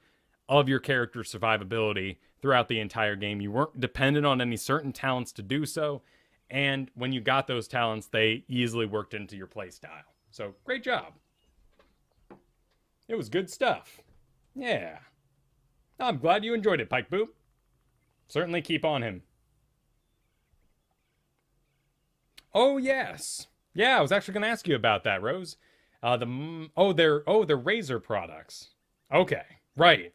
Speaker 1: of your character's survivability throughout the entire game. You weren't dependent on any certain talents to do so, and when you got those talents, they easily worked into your playstyle. So, great job. It was good stuff. Yeah. I'm glad you enjoyed it, Pikeboot. Certainly keep on him. Oh, yes. Yeah, I was actually going to ask you about that, Rose. They're Razer products. Okay, right.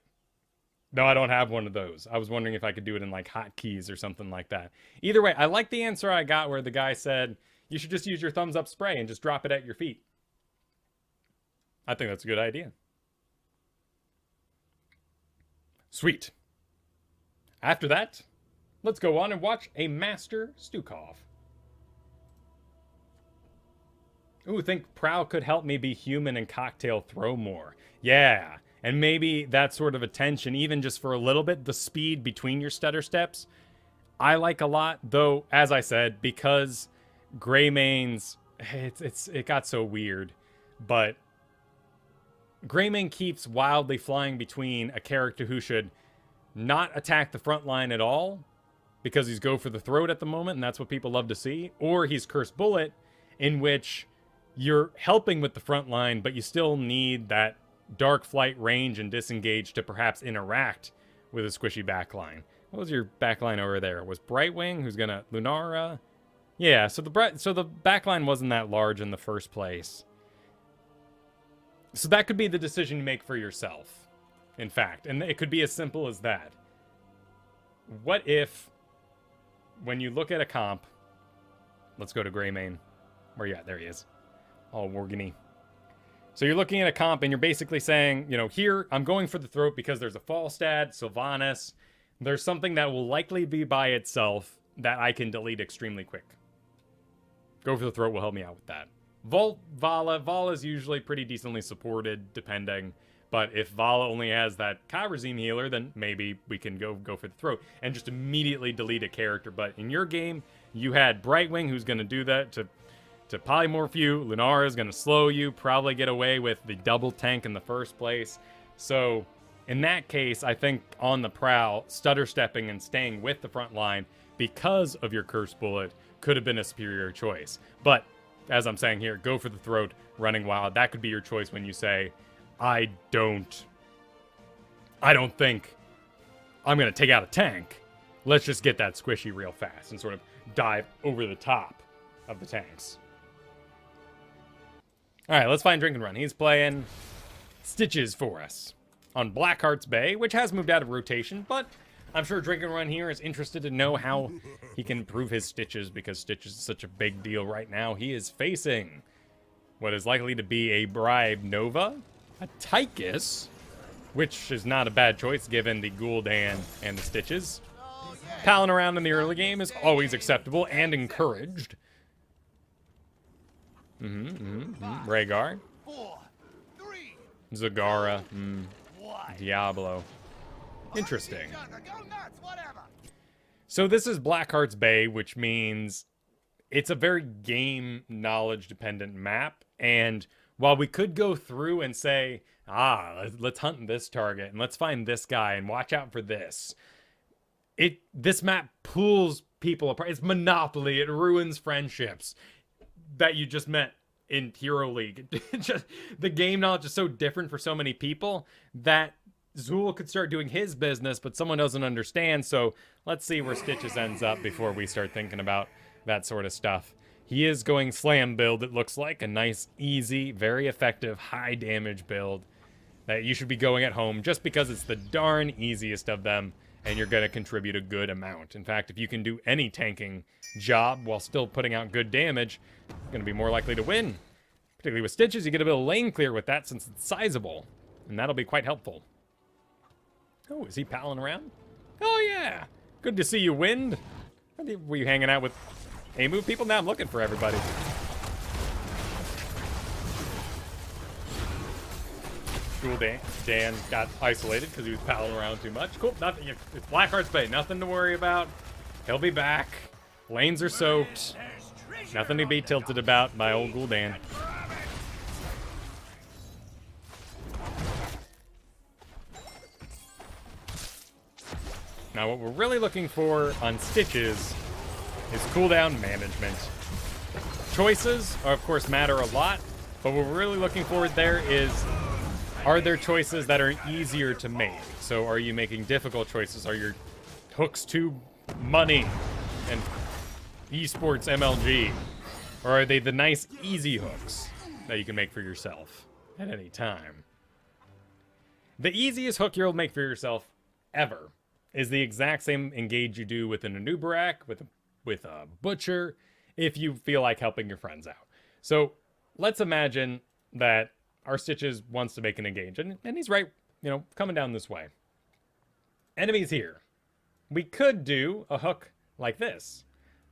Speaker 1: No, I don't have one of those. I was wondering if I could do it in, like, hotkeys or something like that. Either way, I like the answer I got where the guy said, you should just use your thumbs up spray and just drop it at your feet. I think that's a good idea. Sweet. After that, let's go on and watch a Master Stukov. Ooh, think Prowl could help me be human and cocktail throw more. Yeah, and maybe that sort of attention, even just for a little bit, the speed between your stutter steps, I like a lot. Though, as I said, because Greymane's, it got so weird, but Greymane keeps wildly flying between a character who should not attack the front line at all, because he's go for the throat at the moment, and that's what people love to see, or he's Cursed Bullet, in which you're helping with the front line, but you still need that Dark Flight range and disengage to perhaps interact with a squishy backline. What was your backline over there? Was Brightwing, who's gonna Lunara? Yeah, so the backline wasn't that large in the first place. So that could be the decision you make for yourself, in fact, and it could be as simple as that. What if, when you look at a comp, let's go to Greymane. Where you at? There he is. Oh, Morgany. So you're looking at a comp and you're basically saying, you know, here, I'm going for the throat because there's a Falstad, Sylvanas. There's something that will likely be by itself that I can delete extremely quick. Go for the throat will help me out with that. Vala is usually pretty decently supported, depending. But if Vala only has that Kairazim healer, then maybe we can go for the throat and just immediately delete a character. But in your game, you had Brightwing, who's going to do that to polymorph you. Lunara is going to slow you, probably get away with the double tank in the first place. So in that case, I think on the Prowl, stutter stepping and staying with the front line because of your Cursed Bullet could have been a superior choice. But as I'm saying here, go for the throat, running wild. That could be your choice when you say, I don't think I'm going to take out a tank. Let's just get that squishy real fast and sort of dive over the top of the tanks. All right, let's find Drink and Run. He's playing Stitches for us on Blackheart's Bay, which has moved out of rotation, but I'm sure Drink and Run here is interested to know how he can improve his Stitches, because Stitches is such a big deal right now. He is facing what is likely to be a Bribe Nova, a Tychus, which is not a bad choice given the Gul'dan and the Stitches. Palling around in the early game is always acceptable and encouraged. Rhaegar. Zagara. Diablo. Interesting. So this is Blackheart's Bay, which means it's a very game knowledge dependent map. And while we could go through and say, let's hunt this target and let's find this guy and watch out for this, this map pulls people apart. It's Monopoly. It ruins friendships that you just met in Hero League. Just the game knowledge is so different for so many people that Zool could start doing his business, but someone doesn't understand. So let's see where Stitches ends up before we start thinking about that sort of stuff. He is going slam build, it looks like. A nice, easy, very effective, high damage build that you should be going at home just because it's the darn easiest of them and you're going to contribute a good amount. In fact, if you can do any tanking job while still putting out good damage, you're going to be more likely to win. Particularly with Stitches, you get a bit of lane clear with that since it's sizable, and that'll be quite helpful. Oh, is he palling around? Oh, yeah. Good to see you, Wind. Were you hanging out with A-move people? Now I'm looking for everybody. Cool, Dan got isolated because he was palling around too much. Cool, nothing. It's Blackheart's Bay. Nothing to worry about. He'll be back. Lanes are soaked. Nothing to be tilted about by old Gul'dan. Now, what we're really looking for on Stitches is cooldown management. Choices, of course, matter a lot, but what we're really looking for there is, are there choices that are easier to make? So are you making difficult choices? Are your hooks too money and esports MLG? Or are they the nice, easy hooks that you can make for yourself at any time? The easiest hook you'll make for yourself ever is the exact same engage you do with an Anubarak, with a Butcher, if you feel like helping your friends out. So let's imagine that our Stitches wants to make an engage, and he's right, you know, coming down this way. Enemies here. We could do a hook like this,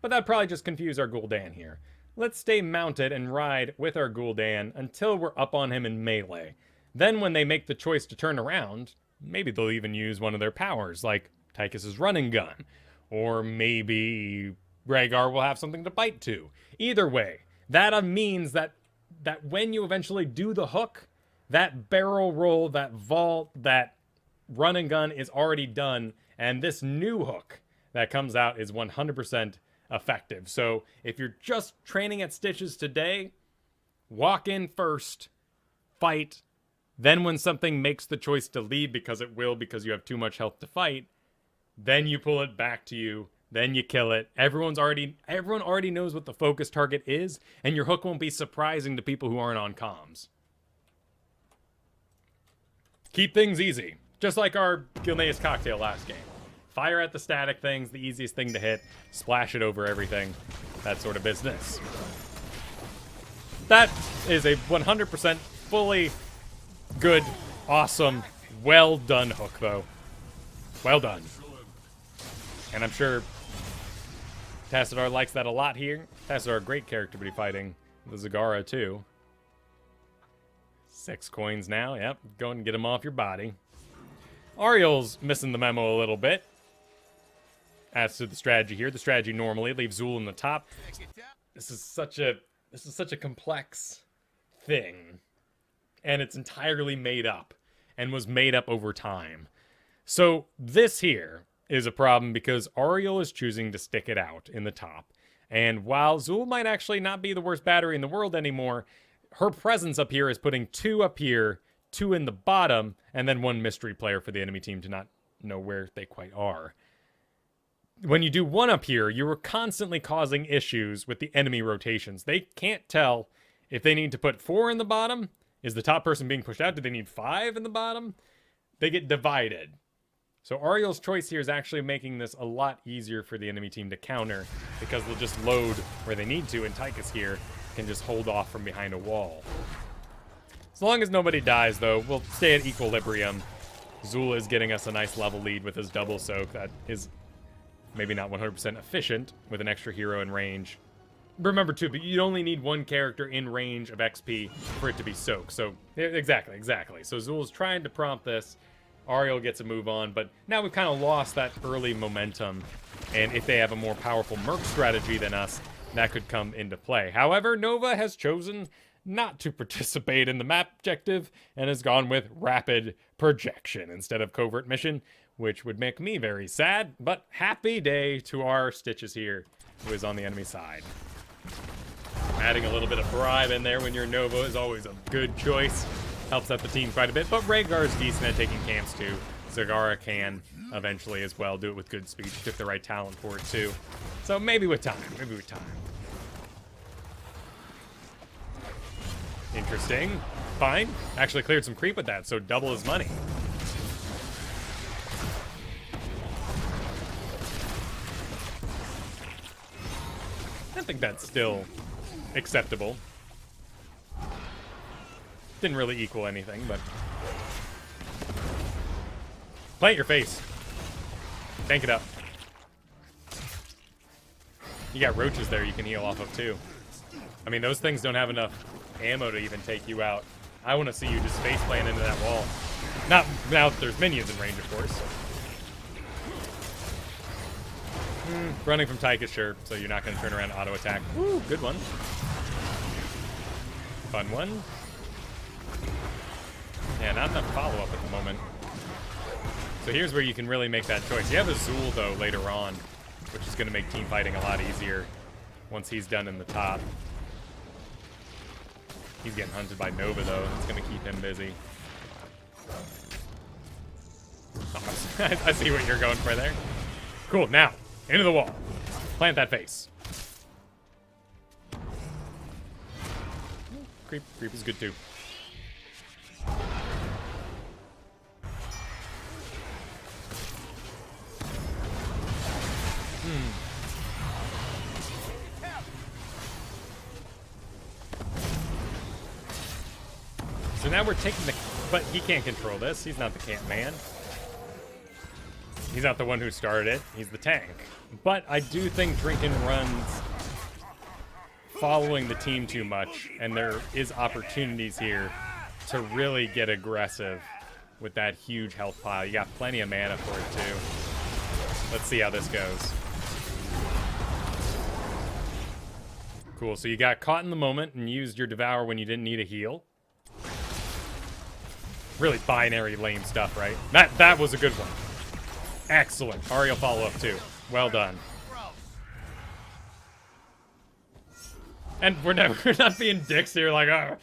Speaker 1: but that'd probably just confuse our Gul'dan here. Let's stay mounted and ride with our Gul'dan until we're up on him in melee. Then when they make the choice to turn around, maybe they'll even use one of their powers, like Tychus's running gun. Or maybe Rhaegar will have something to bite to. Either way, that means that when you eventually do the hook, that barrel roll, that vault, that run and gun is already done, and this new hook that comes out is 100% effective. So if you're just training at Stitches today, walk in first, fight, then when something makes the choice to leave, because it will, because you have too much health to fight, then you pull it back to you, then you kill it. Everyone already knows what the focus target is, and your hook won't be surprising to people who aren't on comms. Keep things easy. Just like our Gilneas cocktail last game. Fire at the static things, the easiest thing to hit. Splash it over everything. That sort of business. That is a 100% fully good, awesome, well done hook, though. Well done. And I'm sure Tassadar likes that a lot here. Tassadar, a great character to be fighting the Zagara, too. 6 coins now. Yep, go and get him off your body. Ariel's missing the memo a little bit. As to the strategy here, the strategy normally leaves Zool in the top. This is such a complex thing, and it's entirely made up, and was made up over time. So this here is a problem because Ariel is choosing to stick it out in the top, and while Zool might actually not be the worst battery in the world anymore, her presence up here is putting 2 up here, 2 in the bottom, and then 1 mystery player for the enemy team to not know where they quite are. When you do 1 up here, you are constantly causing issues with the enemy rotations. They can't tell if they need to put 4 in the bottom. Is the top person being pushed out? Do they need 5 in the bottom? They get divided. So Ariel's choice here is actually making this a lot easier for the enemy team to counter, because they'll just load where they need to, and Tychus here can just hold off from behind a wall. As long as nobody dies, though, we'll stay at equilibrium. Zool is getting us a nice level lead with his double soak. That is maybe not 100% efficient with an extra hero in range. Remember, too, but you only need 1 character in range of XP for it to be soaked. So, exactly. So Zool's trying to prompt this. Ariel gets a move on, but now we've kind of lost that early momentum. And if they have a more powerful Merc strategy than us, that could come into play. However, Nova has chosen not to participate in the map objective and has gone with rapid projection instead of covert mission, which would make me very sad, but happy day to our Stitches here, who is on the enemy side. Adding a little bit of bribe in there when you're Nova is always a good choice. Helps out the team quite a bit, but Rhaegar's decent at taking camps too. Zagara can eventually as well. Do it with good speed. She took the right talent for it too. So maybe with time. Maybe with time. Interesting. Fine. Actually cleared some creep with that, so double his money. I think that's still acceptable. Didn't really equal anything, but... Plant your face. Tank it up. You got roaches there you can heal off of, too. I mean, those things don't have enough ammo to even take you out. I want to see you just face plant into that wall. Not now that there's minions in range, of course. Running from Tychus, sure, so you're not going to turn around and auto-attack. Woo, good one. Fun one. Yeah, not enough follow-up at the moment. So here's where you can really make that choice. You have Azul, though, later on, which is going to make team fighting a lot easier once he's done in the top. He's getting hunted by Nova, though. It's going to keep him busy. Oh, I see what you're going for there. Cool, now, into the wall. Plant that face. Creep is good, too. So now we're taking the... But he can't control this. He's not the camp man. He's not the one who started it. He's the tank. But I do think Drinkin' runs following the team too much, and there is opportunities here to really get aggressive with that huge health pile. You got plenty of mana for it, too. Let's see how this goes. Cool, so you got caught in the moment and used your Devour when you didn't need a heal. Really binary lame stuff, right? That was a good one. Excellent. Ariel follow-up, too. Well done. And we're not being dicks here, like, oh,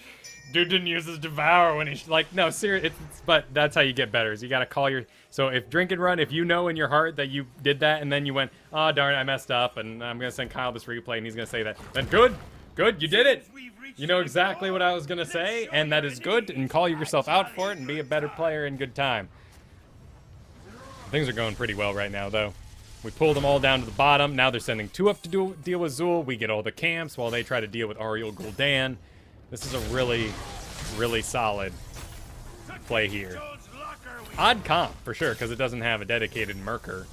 Speaker 1: dude didn't use his Devour when he's like, no, seriously, but that's how you get better, is you gotta call your, so if Drink and Run, if you know in your heart that you did that and then you went, oh, darn, I messed up, and I'm gonna send Kyle this replay and he's gonna say that, then good, you did it. You know exactly what I was gonna say, and that is good, and call yourself out for it and be a better player in good time. Things are going pretty well right now, though. We pulled them all down to the bottom. Now they're sending 2 up to deal with Zul. We get all the camps while they try to deal with Ariel Gul'dan. This is a really, really solid play here. Odd comp, for sure, because it doesn't have a dedicated Merker.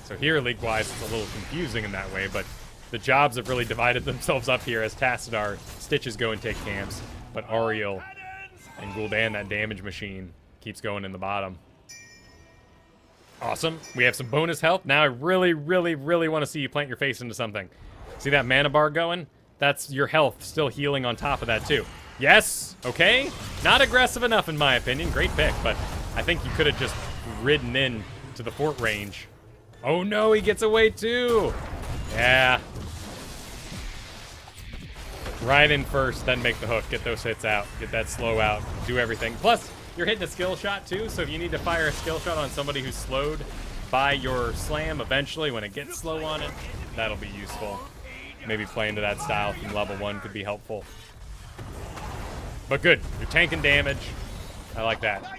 Speaker 1: So here, league-wise, it's a little confusing in that way, but the jobs have really divided themselves up here as Tassadar, Stitches go and take camps, but Ariel and Gul'dan, that damage machine, keeps going in the bottom. Awesome. We have some bonus health. Now I really, really, really want to see you plant your face into something. See that mana bar going? That's your health still healing on top of that, too. Yes. Okay. Not aggressive enough, in my opinion. Great pick, but I think you could have just ridden in to the fort range. Oh, no. He gets away, too. Yeah. Right in first, then make the hook. Get those hits out. Get that slow out. Do everything. Plus, you're hitting a skill shot, too, so if you need to fire a skill shot on somebody who's slowed by your slam eventually when it gets slow on it, that'll be useful. Maybe playing to that style from level 1 could be helpful. But good. You're tanking damage. I like that.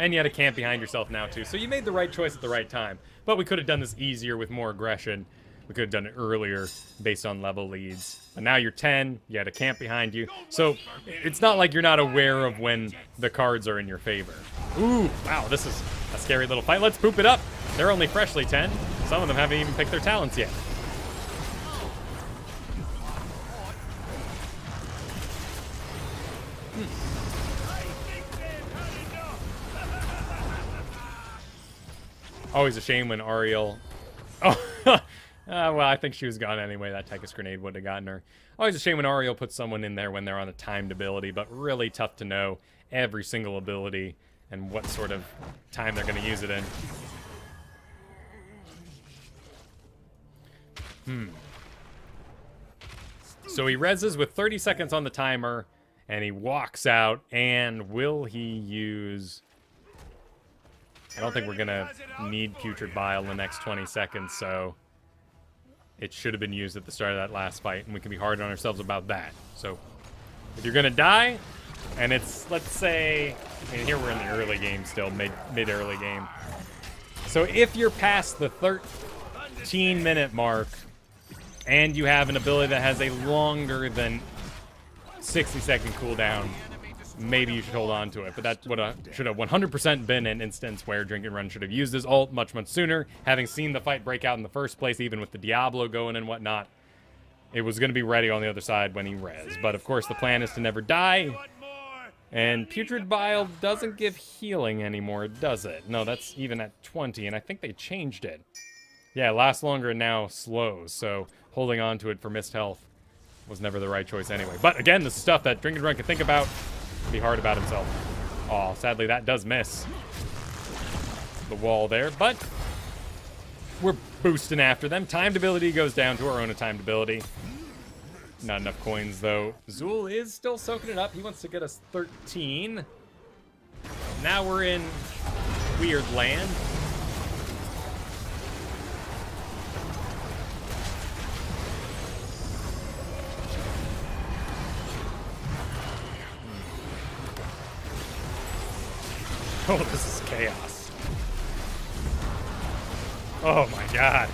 Speaker 1: And you had a camp behind yourself now, too, so you made the right choice at the right time. But we could have done this easier with more aggression. We could have done it earlier based on level leads. But now you're 10, you had a camp behind you. So it's not like you're not aware of when the cards are in your favor. Ooh, wow, this is a scary little fight. Let's poop it up. They're only freshly 10. Some of them haven't even picked their talents yet. Always a shame when Ariel... Oh, well, I think she was gone anyway. That Tychus grenade would have gotten her. Always a shame when Ariel puts someone in there when they're on a timed ability, but really tough to know every single ability and what sort of time they're going to use it in. So he reses with 30 seconds on the timer, and he walks out, and will he use... I don't think we're going to need Putrid Bile in the next 20 seconds, so it should have been used at the start of that last fight, and we can be hard on ourselves about that. So if you're going to die, and it's, let's say, I mean, here we're in the early game still, mid-early game. So if you're past the 13-minute mark, and you have an ability that has a longer than 60-second cooldown, maybe you should hold on to it. But that should have 100% been an instance where Drink and Run should have used his ult much, much sooner. Having seen the fight break out in the first place, even with the Diablo going and whatnot, it was going to be ready on the other side when he res. But of course, the plan is to never die. And Putrid Bile doesn't give healing anymore, does it? No, that's even at 20, and I think they changed it. Yeah, it lasts longer and now slows, so holding on to it for missed health was never the right choice anyway. But again, this is stuff that Drink and Run can think about, be hard about himself. Oh, sadly that does miss the wall there, but we're boosting after them. Timed ability goes down to our own timed ability. Not enough coins, though. Zool is still soaking it up. He wants to get us 13. Now we're in weird land. Oh, this is chaos. Oh my god.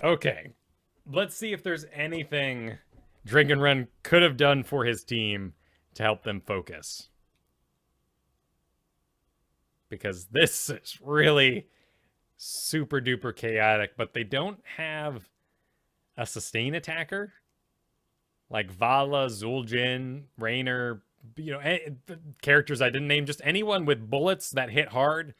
Speaker 1: Okay, let's see if there's anything Drink and Run could have done for his team to help them focus. Because this is really super duper chaotic, but they don't have a sustain attacker. Like Vala, Zul'jin, Raynor, you know, characters I didn't name, just anyone with bullets that hit hard,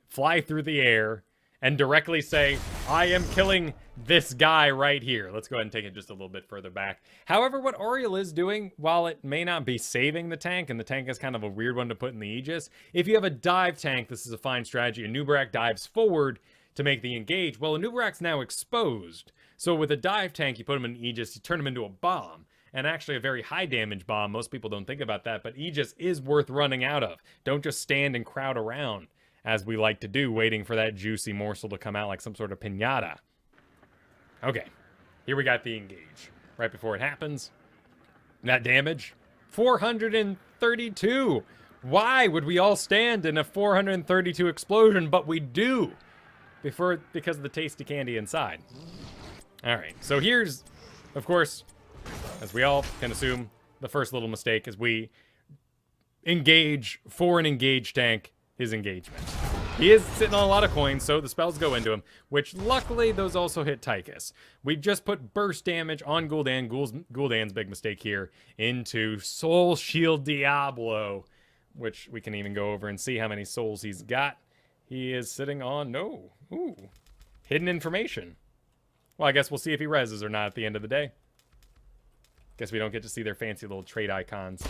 Speaker 1: fly through the air, and directly say, I am killing this guy right here. Let's go ahead and take it just a little bit further back. However, what Oriel is doing, while it may not be saving the tank, and the tank is kind of a weird one to put in the Aegis, if you have a dive tank, this is a fine strategy. Anubarak dives forward to make the engage. Well, Anubarak's now exposed. So with a dive tank, you put him in Aegis, you turn him into a bomb. And actually a very high damage bomb. Most people don't think about that, but Aegis is worth running out of. Don't just stand and crowd around, as we like to do, waiting for that juicy morsel to come out like some sort of piñata. Okay, here we got the engage. Right before it happens, that damage, 432. Why would we all stand in a 432 explosion? But we do, because of the tasty candy inside. All right, so here's, of course, as we all can assume, the first little mistake is we engage for an engaged tank his engagement. He is sitting on a lot of coins, so the spells go into him, which luckily those also hit Tychus. We just put burst damage on Gul'dan, Gul'dan's big mistake here, into Soul Shield Diablo, which we can even go over and see how many souls he's got. He is sitting on, hidden information. Well, I guess we'll see if he reses or not at the end of the day. Guess we don't get to see their fancy little trade icons.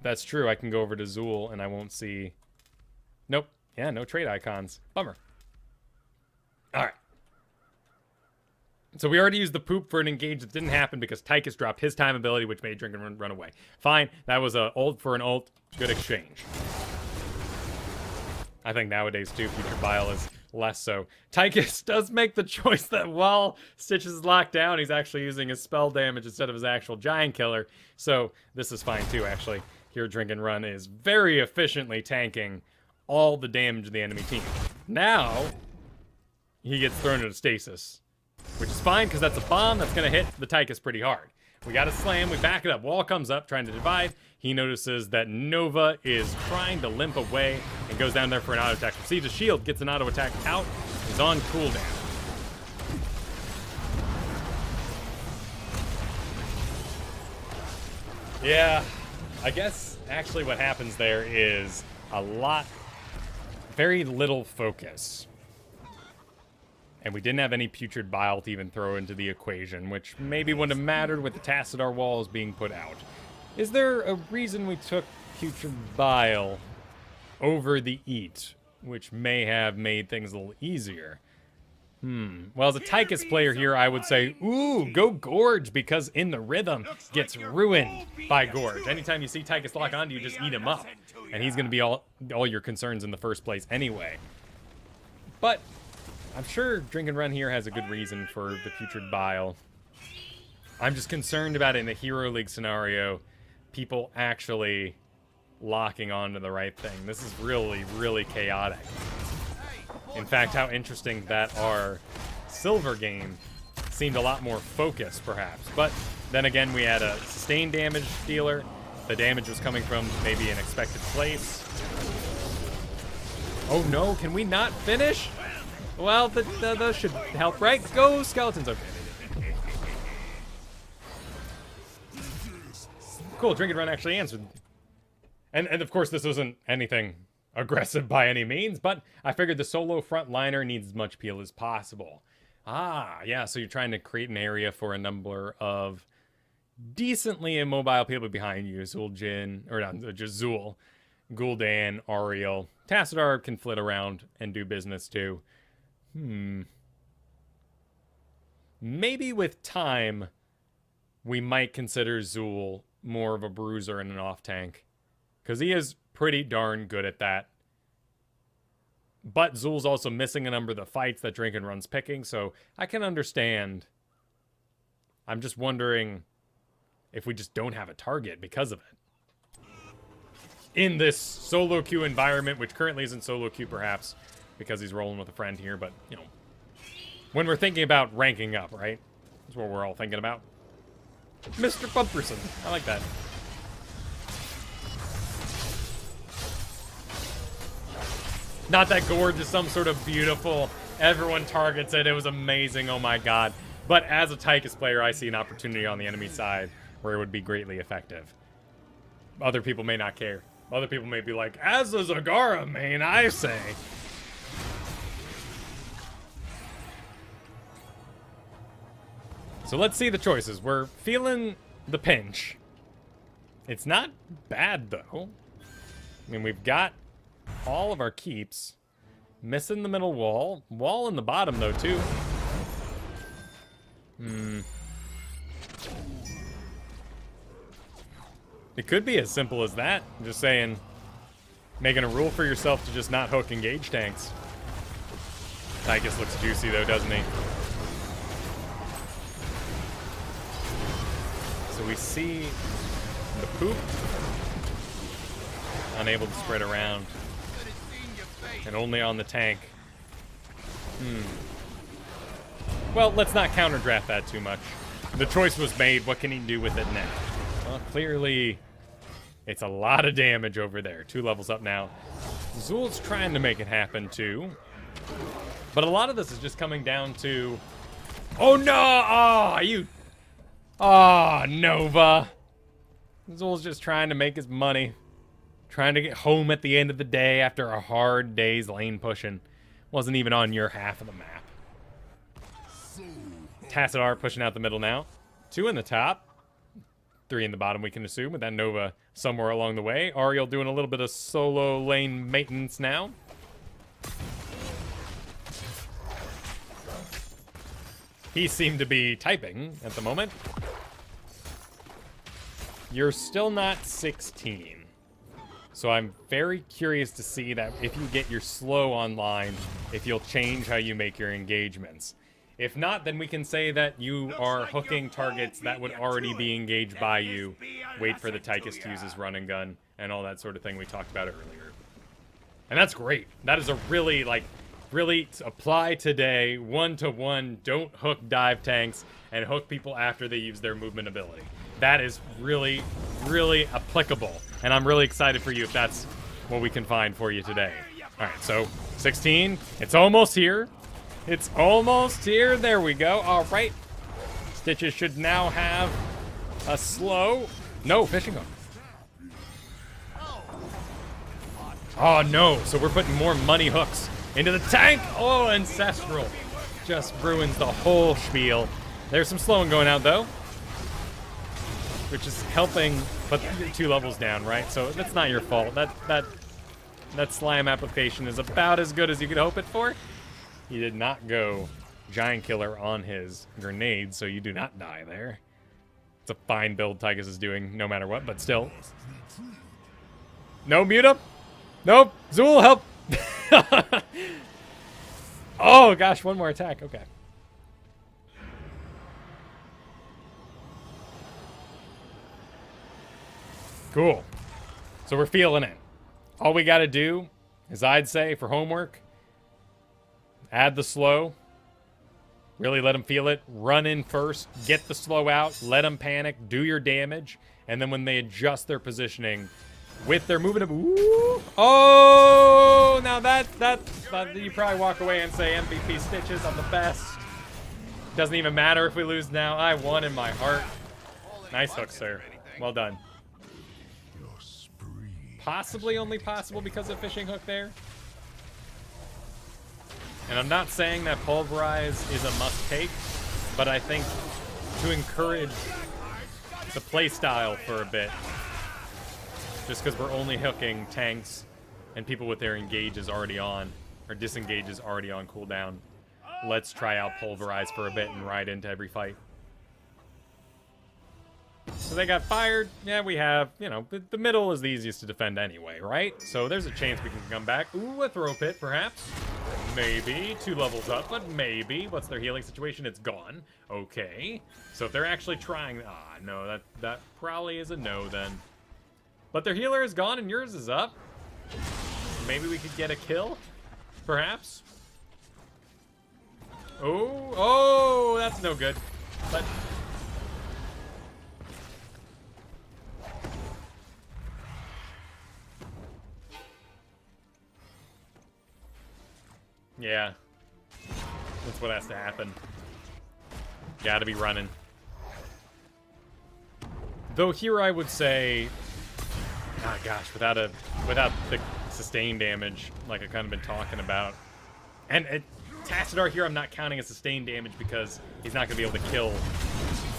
Speaker 1: That's true, I can go over to Zool and I won't see... Nope. Yeah, no trade icons. Bummer. Alright. So we already used the poop for an engage that didn't happen because Tychus dropped his time ability, which made Drink and run away. Fine, that was a ult for an ult. Good exchange. I think nowadays, too, Putrid Bile is less so. Tychus does make the choice that while Stitch is locked down, he's actually using his spell damage instead of his actual giant killer. So this is fine, too, actually. Here, Drink and Run is very efficiently tanking all the damage of the enemy team. Now, he gets thrown into stasis, which is fine because that's a bomb that's going to hit the Tychus pretty hard. We got a slam, we back it up. Wall comes up, trying to divide. He notices that Nova is trying to limp away and goes down there for an auto attack. Receives a shield, gets an auto attack out, is on cooldown. Yeah, I guess actually what happens there is very little focus. And we didn't have any Putrid Bile to even throw into the equation, which maybe wouldn't have mattered with the Tassadar walls being put out. Is there a reason we took Putrid Bile over the Eat, which may have made things a little easier? Well, as a Tychus player here, I would say, ooh, go Gorge, because in the rhythm gets ruined by Gorge. Anytime you see Tychus lock onto you, just eat him up. And he's going to be all your concerns in the first place anyway. But I'm sure Drink and Run here has a good reason for the Putrid Bile. I'm just concerned about it in a Hero League scenario, people actually locking onto the right thing. This is really, really chaotic. In fact, how interesting that our silver game seemed a lot more focused, perhaps. But then again, we had a sustained damage dealer. The damage was coming from maybe an expected place. Oh no, can we not finish? Well, that should help, right? Go skeletons. Okay. Cool, Drink and Run actually answered. And of course, this wasn't anything aggressive by any means, but I figured the solo frontliner needs as much peel as possible. Ah, yeah, so you're trying to create an area for a number of decently immobile people behind you. Zul Jin, or not, just Zul, Gul'dan, Ariel. Tassadar can flit around and do business too. Maybe with time, we might consider Zul more of a bruiser and an off-tank. Because he is pretty darn good at that. But Zul's also missing a number of the fights that Drink and Run's picking, so I can understand. I'm just wondering if we just don't have a target because of it. In this solo queue environment, which currently isn't solo queue perhaps, because he's rolling with a friend here, but, you know, when we're thinking about ranking up, right? That's what we're all thinking about. Mr. Bumperson. I like that. Not that Gorge is some sort of beautiful, everyone targets it, it was amazing, oh my god. But as a Tychus player, I see an opportunity on the enemy side where it would be greatly effective. Other people may not care. Other people may be like, as a Zagara main, I say. So let's see the choices. We're feeling the pinch. It's not bad, though. I mean, we've got all of our keeps. Missing the middle wall. Wall in the bottom, though, too. It could be as simple as that. I'm just saying, making a rule for yourself to just not hook engage tanks. Tychus looks juicy, though, doesn't he? So we see the poop. Unable to spread around. And only on the tank. Well, let's not counterdraft that too much. The choice was made. What can he do with it now? Well, clearly, it's a lot of damage over there. 2 levels up now. Zul's trying to make it happen, too. But a lot of this is just coming down to... Oh, no! Oh, you... Oh, Nova. Zul's just trying to make his money. Trying to get home at the end of the day after a hard day's lane pushing. Wasn't even on your half of the map. Tassadar pushing out the middle now. 2 in the top. 3 in the bottom, we can assume, with that Nova somewhere along the way. Ariel doing a little bit of solo lane maintenance now. He seemed to be typing at the moment. You're still not 16. So I'm very curious to see that if you get your slow online, if you'll change how you make your engagements. If not, then we can say that you are hooking targets that would already be engaged by you. Wait for the Tychus to use his run and gun and all that sort of thing we talked about earlier. And that's great. That is a really, really apply today, 1-to-1, don't hook dive tanks and hook people after they use their movement ability. That is really, really applicable. And I'm really excited for you if that's what we can find for you today. All right, so 16, it's almost here. It's almost here. There we go. All right. Stitches should now have a slow. No, fishing hook. Oh, no. So we're putting more money hooks into the tank. Oh, Ancestral just ruins the whole spiel. There's some slowing going out, though, which is helping, but you're 2 levels down, right? So that's not your fault. That slime application is about as good as you could hope it for. He did not go Giant Killer on his grenade, so you do not die there. It's a fine build Tychus is doing no matter what, but still. No, mute up. Nope. Zool, help. Oh, gosh, one more attack. Okay. Cool. So we're feeling it. All we got to do is, I'd say, for homework, add the slow. Really let them feel it. Run in first. Get the slow out. Let them panic. Do your damage. And then when they adjust their positioning with their movement of... Ooh, oh! Now that you probably walk away and say MVP Stitches, I'm the best. Doesn't even matter if we lose now. I won in my heart. Nice hook, sir. Well done. Possibly only possible because of fishing hook there. And I'm not saying that Pulverize is a must-take, but I think to encourage the playstyle for a bit, just because we're only hooking tanks and people with their engages already on, or disengages already on cooldown, let's try out Pulverize for a bit and ride into every fight. So they got fired. Yeah, we have, you know, the middle is the easiest to defend anyway, right? So there's a chance we can come back. Ooh, a throw pit, perhaps. Maybe. 2 levels up, but maybe. What's their healing situation? It's gone. Okay. So if they're actually trying... Ah, no, that probably is a no then. But their healer is gone and yours is up. Maybe we could get a kill? Perhaps? Oh, that's no good. But... yeah. That's what has to happen. Gotta be running. Though here I would say... oh gosh, without the sustained damage, like I've kind of been talking about. And Tassadar here I'm not counting as sustained damage because he's not going to be able to kill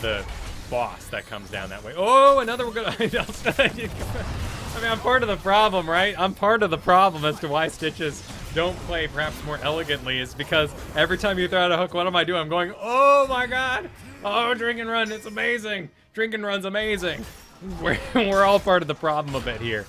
Speaker 1: the boss that comes down that way. Oh, another one. I mean, I'm part of the problem, right? I'm part of the problem as to why Stitches don't play perhaps more elegantly is because every time you throw out a hook, what am I doing? I'm going, oh my god! Oh, drink and run, it's amazing! Drink and run's amazing! We're all part of the problem a bit here.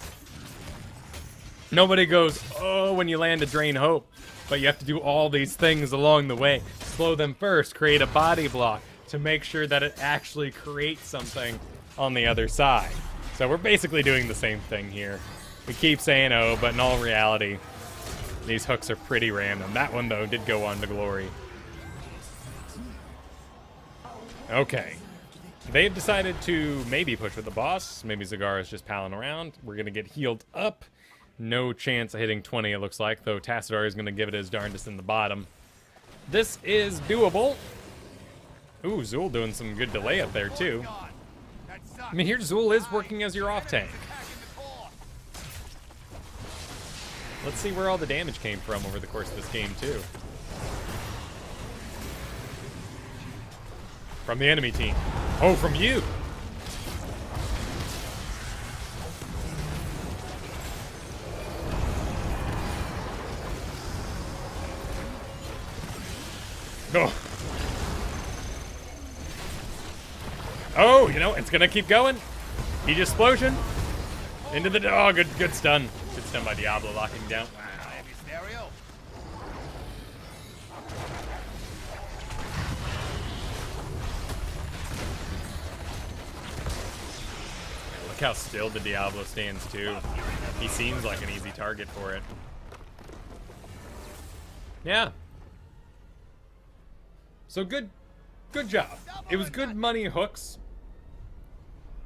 Speaker 1: Nobody goes, oh, when you land a Drain Hope. But you have to do all these things along the way. Slow them first, create a body block to make sure that it actually creates something on the other side. So we're basically doing the same thing here. We keep saying, oh, but in all reality, these hooks are pretty random. That one, though, did go on to glory. Okay. They've decided to maybe push with the boss. Maybe Zagar is just palling around. We're going to get healed up. No chance of hitting 20, it looks like, though Tassadar is going to give it his darndest in the bottom. This is doable. Ooh, Zool doing some good delay up there, too. I mean, here Zool is working as your off-tank. Let's see where all the damage came from over the course of this game, too. From the enemy team. Oh, from you! Oh. Oh, you know, it's gonna keep going. Heat explosion. Into the... oh, good stun. Good stun by Diablo, locking down. Wow. Look how still the Diablo stands, too. He seems like an easy target for it. Yeah. So good job. It was good money hooks.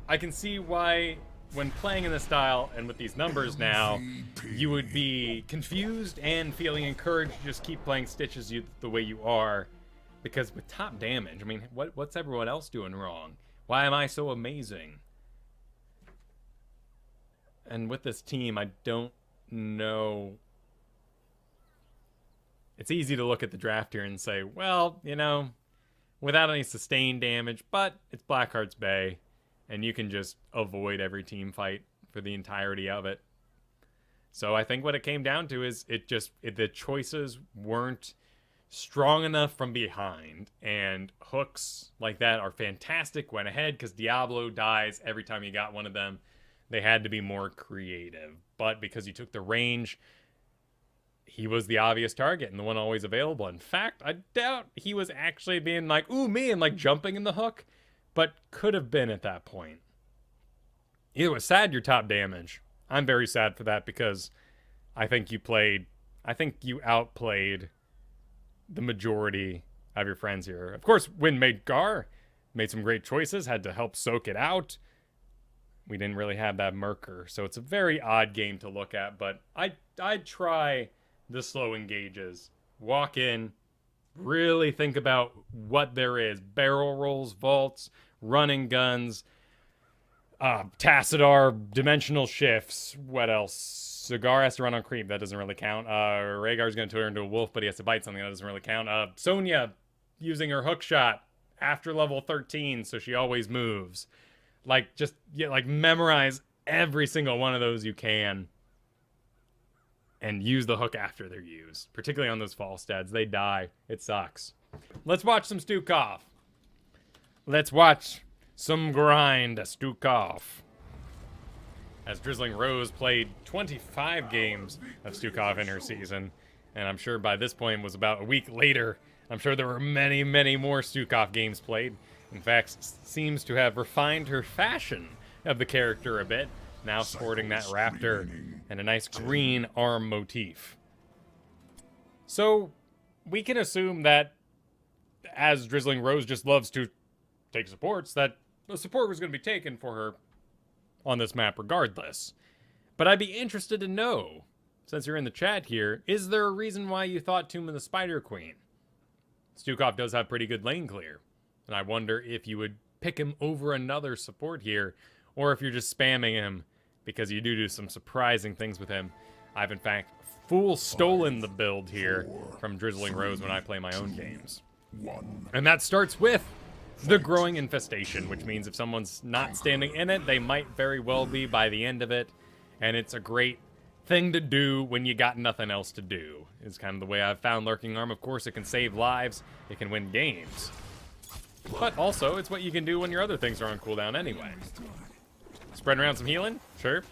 Speaker 1: I can see why, when playing in this style and with these numbers now, you would be confused and feeling encouraged to just keep playing Stitches the way you are. Because with top damage, I mean, what's everyone else doing wrong? Why am I so amazing? And with this team, I don't know. It's easy to look at the draft here and say, well, you know, without any sustained damage, but it's Blackheart's Bay, and you can just avoid every team fight for the entirety of it. So I think what it came down to is the choices weren't strong enough from behind, and hooks like that are fantastic when ahead because Diablo dies every time you got one of them. They had to be more creative, but because you took the range, he was the obvious target and the one always available. In fact, I doubt he was actually being like, ooh, me, and like jumping in the hook, but could have been at that point. It was sad your top damage. I'm very sad for that because I think you outplayed the majority of your friends here. Of course, Win made some great choices, had to help soak it out. We didn't really have that Merker, so it's a very odd game to look at, but I'd try the slow engages. Walk in, really think about what there is. Barrel rolls, vaults, running guns, Tassadar, dimensional shifts. What else? Cigar has to run on creep. That doesn't really count. Rhaegar's going to turn into a wolf, but he has to bite something. That doesn't really count. Sonya using her hook shot after level 13, so she always moves. Like, just memorize every single one of those you can. And use the hook after they're used. Particularly on those fall stats. They die. It sucks. Let's watch some Stukov. Let's watch some grind Stukov. As Drizzling Rose played 25 games of Stukov in her season, and I'm sure by this point was about a week later, I'm sure there were many, many more Stukov games played. In fact, seems to have refined her fashion of the character a bit, now sporting that raptor and a nice green arm motif. So, we can assume that, as Drizzling Rose just loves to take supports, that the support was going to be taken for her on this map regardless. But I'd be interested to know, since you're in the chat here, is there a reason why you thought Tomb of the Spider Queen? Stukov does have pretty good lane clear, and I wonder if you would pick him over another support here, or if you're just spamming him, because you do some surprising things with him. I've in fact stolen the build here from Drizzling Rose when I play my own games. And that starts with the Growing Infestation, which means if someone's not standing in it, they might very well be by the end of it. And it's a great thing to do when you got nothing else to do. Is kind of the way I've found Lurking Arm. Of course, it can save lives, it can win games. But also, it's what you can do when your other things are on cooldown anyway. Spreading around some healing? Sure.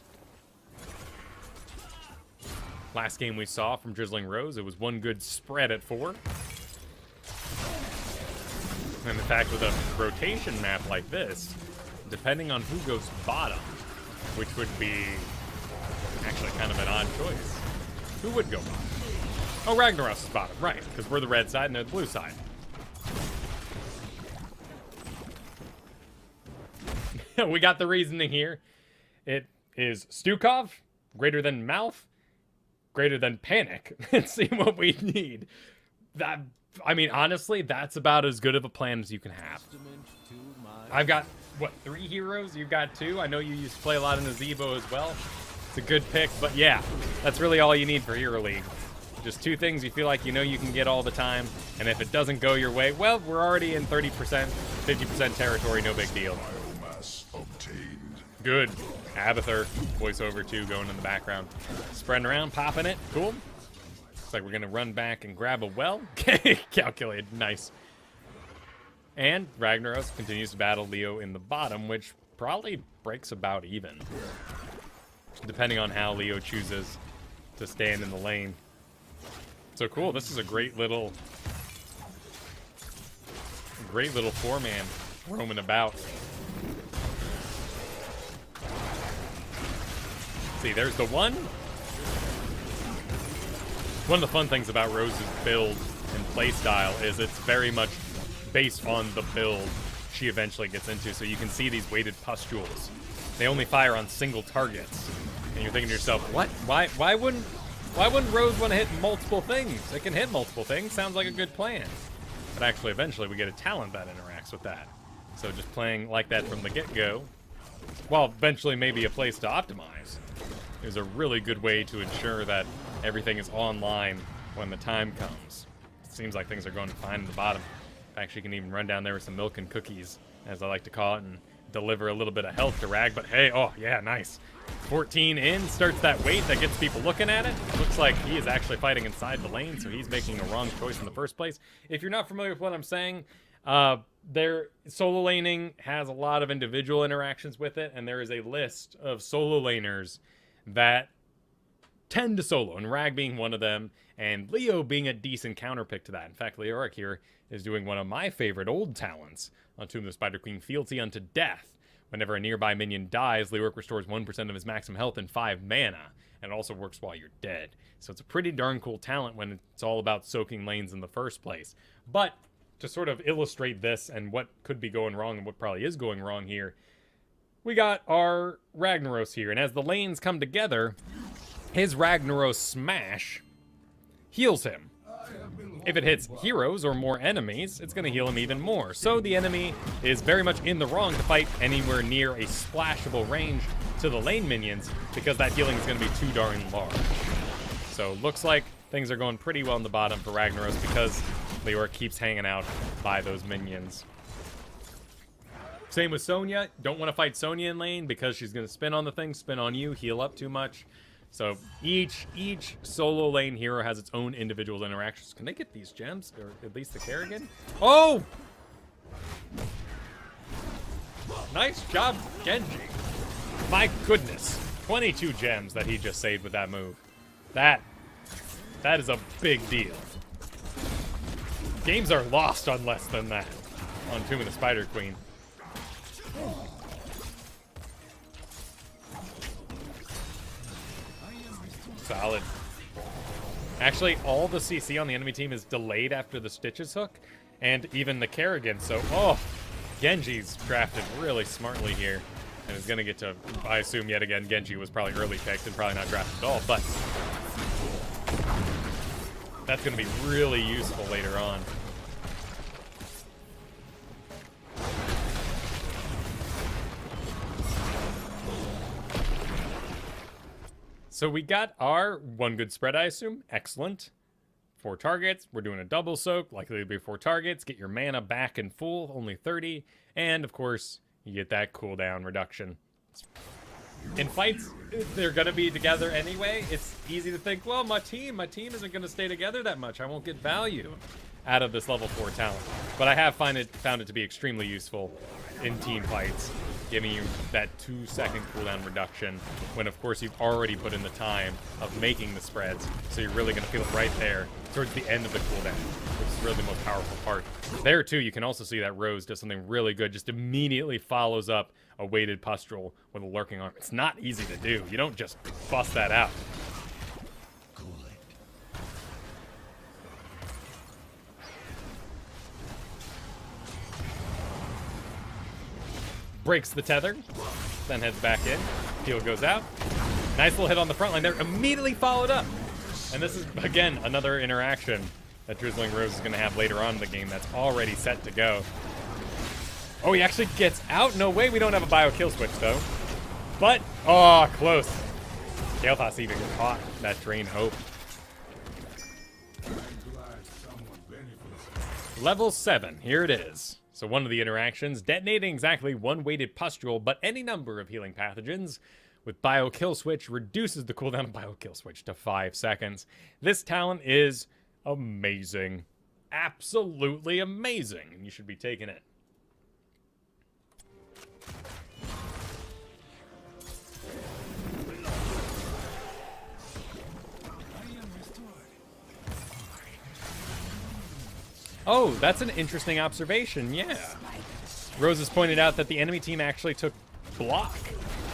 Speaker 1: Last game we saw from Drizzling Rose, it was one good spread at 4. And in fact, with a rotation map like this, depending on who goes bottom, which would be actually kind of an odd choice. Who would go bottom? Oh, Ragnaros is bottom, right, because we're the red side and they're the blue side. We got the reasoning here. It is Stukov, greater than Mouth, greater than Panic. Let's see what we need. That, I mean, honestly, that's about as good of a plan as you can have. I've got, what, 3 heroes? You've got 2? I know you used to play a lot in the Zevo as well. It's a good pick, but yeah, that's really all you need for Hero League. Just 2 things you feel like you know you can get all the time, and if it doesn't go your way, well, we're already in 30%, 50% territory, no big deal. Good. Abathur, voiceover 2 going in the background. Spreading around, popping it. Cool. Looks like we're going to run back and grab a well. Calculated. Nice. And Ragnaros continues to battle Leo in the bottom, which probably breaks about even. Depending on how Leo chooses to stand in the lane. So cool. This is a great little 4-man roaming about. See, there's the one. One of the fun things about Rose's build and playstyle is it's very much based on the build she eventually gets into. So you can see these weighted pustules. They only fire on single targets. And you're thinking to yourself, what? Why wouldn't Rose want to hit multiple things? It can hit multiple things. Sounds like a good plan. But actually, eventually, we get a talent that interacts with that. So just playing like that from the get-go, well, eventually maybe a place to optimize, is a really good way to ensure that everything is online when the time comes. It seems like things are going fine in the bottom. Actually, you can even run down there with some milk and cookies, as I like to call it, and deliver a little bit of health to Rag, but hey, oh yeah, nice. 14 in, starts that weight that gets people looking at it. Looks like he is actually fighting inside the lane, so he's making the wrong choice in the first place. If you're not familiar with what I'm saying, their solo laning has a lot of individual interactions with it, and there is a list of solo laners that tend to solo, and Rag being one of them, and Leo being a decent counterpick to that. In fact, Leoric here is doing one of my favorite old talents on Tomb of the Spider Queen, Fealty Unto Death. Whenever a nearby minion dies, Leoric restores 1% of his maximum health and 5 mana, and it also works while you're dead. So it's a pretty darn cool talent when it's all about soaking lanes in the first place. But to sort of illustrate this and what could be going wrong and what probably is going wrong here, we got our Ragnaros here, and as the lanes come together, his Ragnaros smash heals him. If it hits heroes or more enemies, it's going to heal him even more. So the enemy is very much in the wrong to fight anywhere near a splashable range to the lane minions, because that healing is going to be too darn large. So looks like things are going pretty well in the bottom for Ragnaros, because Leoric keeps hanging out by those minions. Same with Sonya. Don't want to fight Sonya in lane because she's going to spin on the thing, spin on you, heal up too much. So each solo lane hero has its own individual interactions. Can they get these gems? Or at least the Kerrigan? Oh! Nice job, Genji. My goodness. 22 gems that he just saved with that move. That is a big deal. Games are lost on less than that on Tomb of the Spider Queen. Solid. Actually, all the CC on the enemy team is delayed after the Stitches hook, and even the Kerrigan. So, oh, Genji's drafted really smartly here, and is going to get to, I assume yet again, Genji was probably early picked and probably not drafted at all, but that's going to be really useful later on. So we got our one good spread, I assume. Excellent. 4 targets. We're doing a double soak. Likely to be 4 targets. Get your mana back in full. Only 30. And, of course, you get that cooldown reduction. In fights, they're going to be together anyway. It's easy to think, well, my team isn't going to stay together that much. I won't get value out of this level 4 talent. But I have found it to be extremely useful in team fights, giving you that 2-second cooldown reduction when, of course, you've already put in the time of making the spreads. So you're really going to feel it right there towards the end of the cooldown, which is really the most powerful part. There, too, you can also see that Rose does something really good, just immediately follows up a weighted pustule with a lurking arm. It's not easy to do. You don't just bust that out. Breaks the tether, then heads back in. Heal goes out. Nice little hit on the front line there, immediately followed up. And this is, again, another interaction that Drizzling Rose is going to have later on in the game that's already set to go. Oh, he actually gets out? No way, we don't have a bio kill switch, though. But, oh, close. Kael'thas even caught that Drain Hope. Level 7, here it is. So one of the interactions, detonating exactly 1 weighted pustule, but any number of healing pathogens with Bio Kill Switch reduces the cooldown of Bio Kill Switch to 5 seconds. This talent is amazing. Absolutely amazing. And you should be taking it. Oh, that's an interesting observation, yeah. Rose has pointed out that the enemy team actually took block.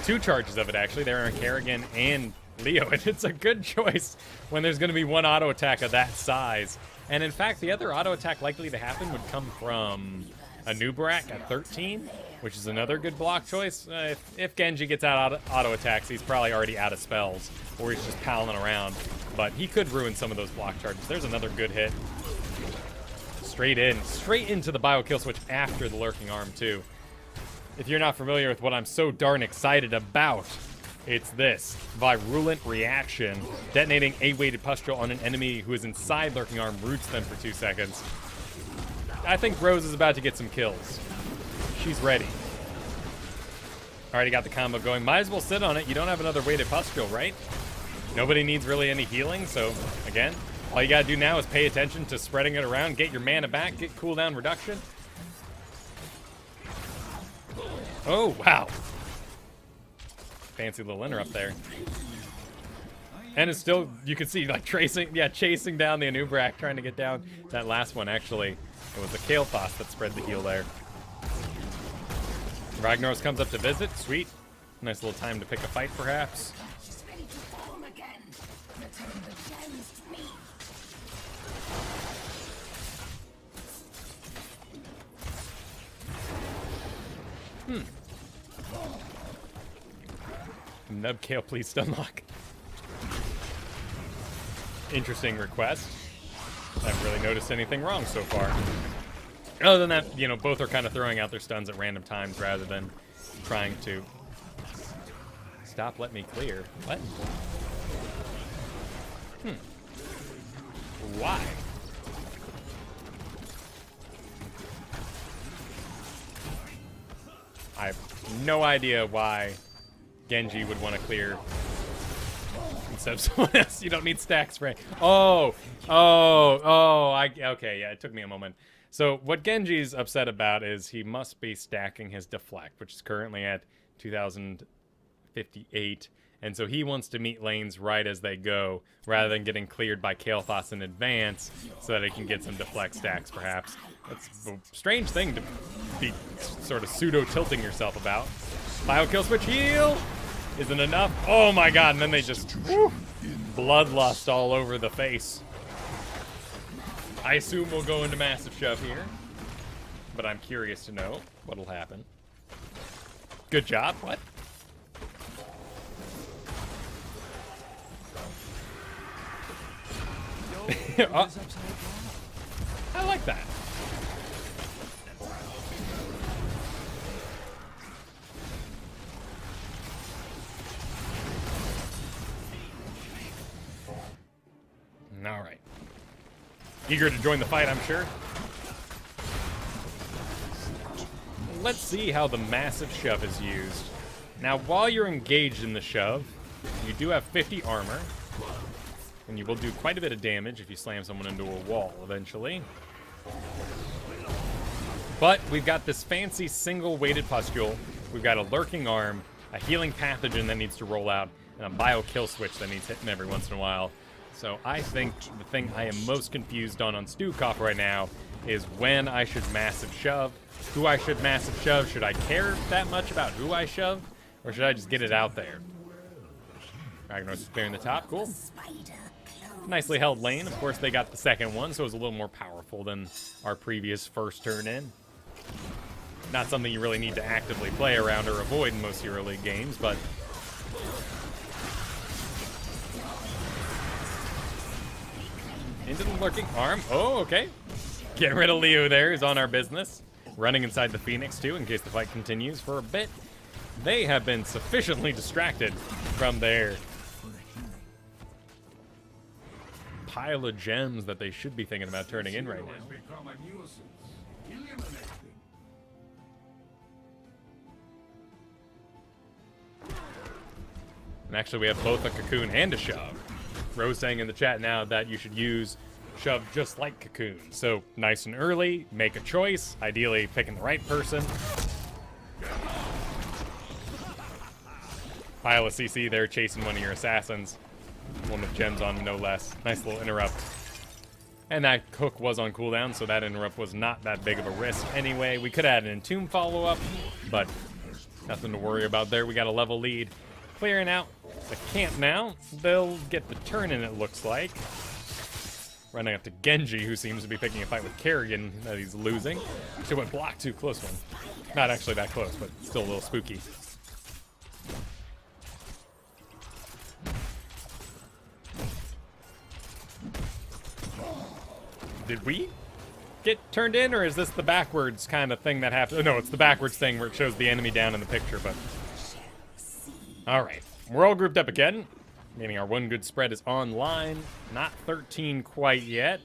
Speaker 1: 2 charges of it, actually. They're on Kerrigan and Leo, and it's a good choice when there's going to be 1 auto attack of that size. And in fact, the other auto attack likely to happen would come from a Nubarak at 13, which is another good block choice. If Genji gets out auto attacks, he's probably already out of spells, or he's just palling around. But he could ruin some of those block charges. There's another good hit. Straight into the Bio Kill Switch after the Lurking Arm, too. If you're not familiar with what I'm so darn excited about, it's this. Virulent Reaction. Detonating a weighted pustule on an enemy who is inside Lurking Arm roots them for 2 seconds. I think Rose is about to get some kills. She's ready. Already got the combo going. Might as well sit on it. You don't have another weighted pustule, right? Nobody needs really any healing, so again, all you gotta do now is pay attention to spreading it around, get your mana back, get cooldown reduction. Oh, wow. Fancy little interrupt there. And it's still, you can see, like, chasing down the Anubrak, trying to get down that last one, actually. It was the Kael'thas that spread the heal there. Ragnaros comes up to visit. Sweet. Nice little time to pick a fight, perhaps.
Speaker 4: She's ready to form again. Return the gems to me.
Speaker 1: Nub Kale, please stunlock. Interesting request. I haven't really noticed anything wrong so far. Other than that, you know, both are kind of throwing out their stuns at random times rather than trying to... Stop, let me clear. What? Why? I have no idea why Genji would want to clear instead of someone else. You don't need stack spray. Okay, yeah, it took me a moment. So what Genji's upset about is he must be stacking his deflect, which is currently at 2058, and so he wants to meet lanes right as they go, rather than getting cleared by Kael'thas in advance, so that he can get some deflect stacks, perhaps. That's a strange thing to be sort of pseudo-tilting yourself about. Bio kill switch heal! Isn't enough. Oh my god, and then they just... Whew, bloodlust all over the face. I assume we'll go into massive shove here, but I'm curious to know what'll happen. Good job. What? Oh. I like that. All right. Eager to join the fight, I'm sure. Let's see how the massive shove is used. Now, while you're engaged in the shove, you do have 50 armor, and you will do quite a bit of damage if you slam someone into a wall eventually. But we've got this fancy single weighted pustule. We've got a lurking arm, a healing pathogen that needs to roll out, and a bio kill switch that needs hitting every once in a while. So I think the thing I am most confused on Stukov right now is when I should massive shove, who I should massive shove. Should I care that much about who I shove, or should I just get it out there? Ragnaros is clearing the top. Cool. Nicely held lane. Of course, they got the second one, so it was a little more powerful than our previous first turn in. Not something you really need to actively play around or avoid in most Euro League games, but... Into the lurking arm. Oh, okay. Getting rid of Leo there is on our business. Running inside the Phoenix, too, in case the fight continues for a bit. They have been sufficiently distracted from their pile of gems that they should be thinking about turning in right now. And actually, we have both a cocoon and a shove. Rose saying in the chat now that you should use shove just like cocoon. So nice and early, make a choice, ideally picking the right person. Pile of CC there chasing one of your assassins. One with gems on, no less. Nice little interrupt. And that hook was on cooldown, so that interrupt was not that big of a risk anyway. We could add an Entomb follow-up, but nothing to worry about there. We got a level lead. Clearing out the camp now. They'll get the turn in, it looks like. Running up to Genji, who seems to be picking a fight with Kerrigan that he's losing. Actually went block too, close one. Not actually that close, but still a little spooky. Did we get turned in, or is this the backwards kind of thing that happens? Oh, no, it's the backwards thing where it shows the enemy down in the picture, but... Alright, we're all grouped up again, meaning our one good spread is online. Not 13 quite yet,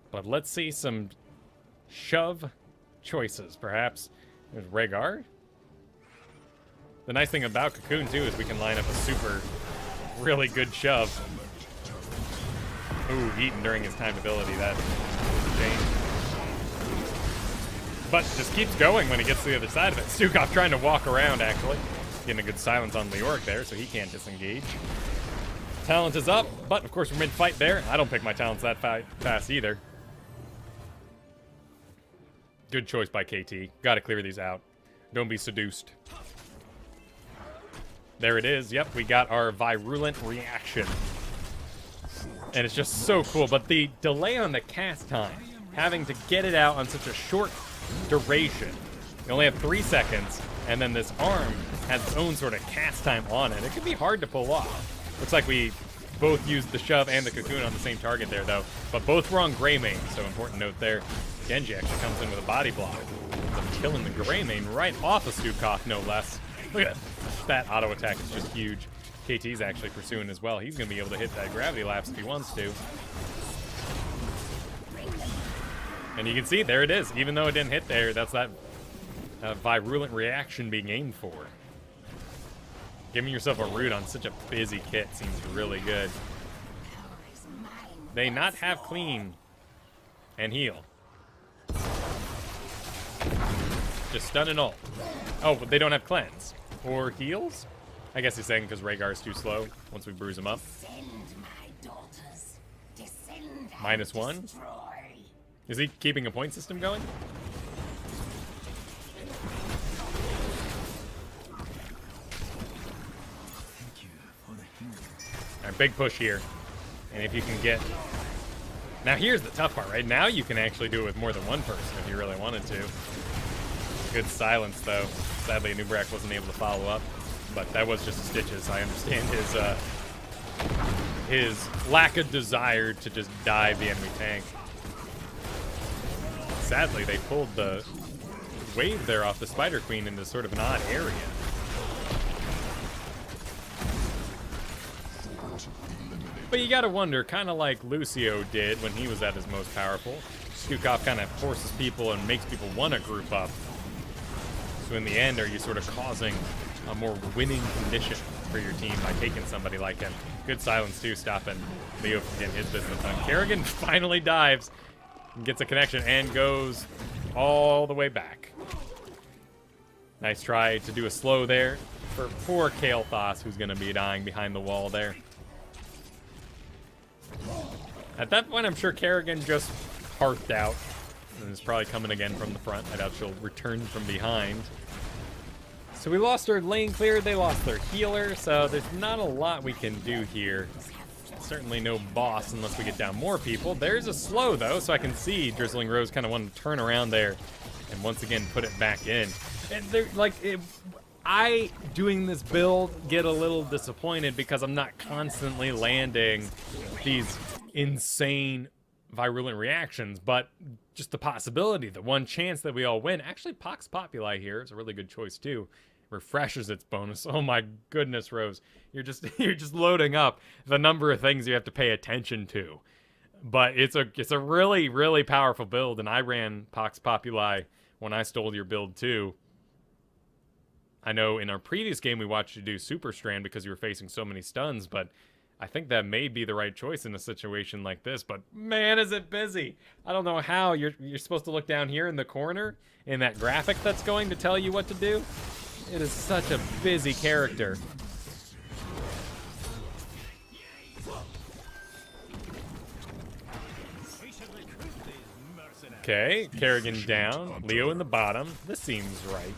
Speaker 1: but let's see some shove choices, perhaps. There's Rhaegar. The nice thing about Cocoon, too, is we can line up a super, really good shove. Ooh, eaten during his time ability. That was a change. But just keeps going when he gets to the other side of it. Stukov trying to walk around, actually. Getting a good silence on Leoric there, so he can't disengage. Talent is up, but of course we're mid-fight there. I don't pick my talents that fast either. Good choice by KT. Gotta clear these out. Don't be seduced. There it is. Yep, we got our virulent reaction. And it's just so cool. But the delay on the cast time, having to get it out on such a short duration. You only have 3 seconds, and then this arm has its own sort of cast time on it. It can be hard to pull off. Looks like we both used the shove and the cocoon on the same target there, though. But both were on Greymane, so important note there. Genji actually comes in with a body block. Killing the Greymane right off of Stukov, no less. Look at that. That auto attack is just huge. KT's actually pursuing as well. He's going to be able to hit that gravity lapse if he wants to. And you can see, there it is. Even though it didn't hit there, that's that virulent reaction being aimed for. Giving yourself a root on such a busy kit seems really good. They not have clean and heal. Just stun and ult. Oh, but they don't have cleanse. Or heals? I guess he's saying because Rhaegar's too slow once we bruise him up. -1. Is he keeping a point system going? Alright, big push here. And if you can get... Now here's the tough part, right? Now you can actually do it with more than one person if you really wanted to. Good silence, though. Sadly, Nubrak wasn't able to follow up. But that was just stitches. I understand his lack of desire to just dive the enemy tank. Sadly, they pulled the wave there off the Spider Queen into sort of an odd area. But you gotta wonder, kind of like Lucio did when he was at his most powerful. Stukov kind of forces people and makes people want to group up. So in the end, are you sort of causing a more winning condition for your team by taking somebody like him? Good silence too, stopping Leo from getting his business done. Kerrigan finally dives, gets a connection, and goes all the way back. Nice try to do a slow there for poor Kael'thas, who's going to be dying behind the wall there. At that point, I'm sure Kerrigan just hearthed out and is probably coming again from the front. I doubt she'll return from behind. So we lost our lane clear, they lost their healer, so there's not a lot we can do here. Certainly no boss unless we get down more people. There's a slow, though, so I can see Drizzling Rose kind of wanted to turn around there and once again put it back in. And they're like, I, doing this build, get a little disappointed because I'm not constantly landing these insane virulent reactions, but just the possibility, the one chance that we all win. Actually, Pox Populi here is a really good choice, too. Refreshes its bonus. Oh my goodness, Rose. You're just loading up the number of things you have to pay attention to. But it's a really, really powerful build, and I ran Pox Populi when I stole your build too. I know in our previous game we watched you do Super Strand because you were facing so many stuns, but I think that may be the right choice in a situation like this. But man, is it busy. I don't know how. You're supposed to look down here in the corner in that graphic that's going to tell you what to do. It is such a busy character. Okay, Kerrigan down. Leo in the bottom. This seems right.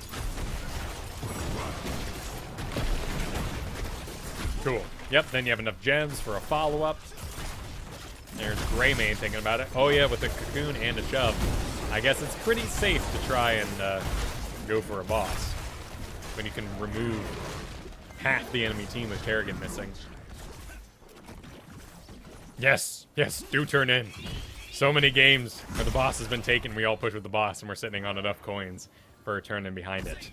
Speaker 1: Cool. Yep, then you have enough gems for a follow-up. There's Greymane thinking about it. Oh yeah, with a cocoon and a shove. I guess it's pretty safe to try and go for a boss when you can remove half the enemy team with Kerrigan missing. Yes, yes, do turn in. So many games where the boss has been taken, we all push with the boss, and we're sitting on enough coins for a turn in behind it.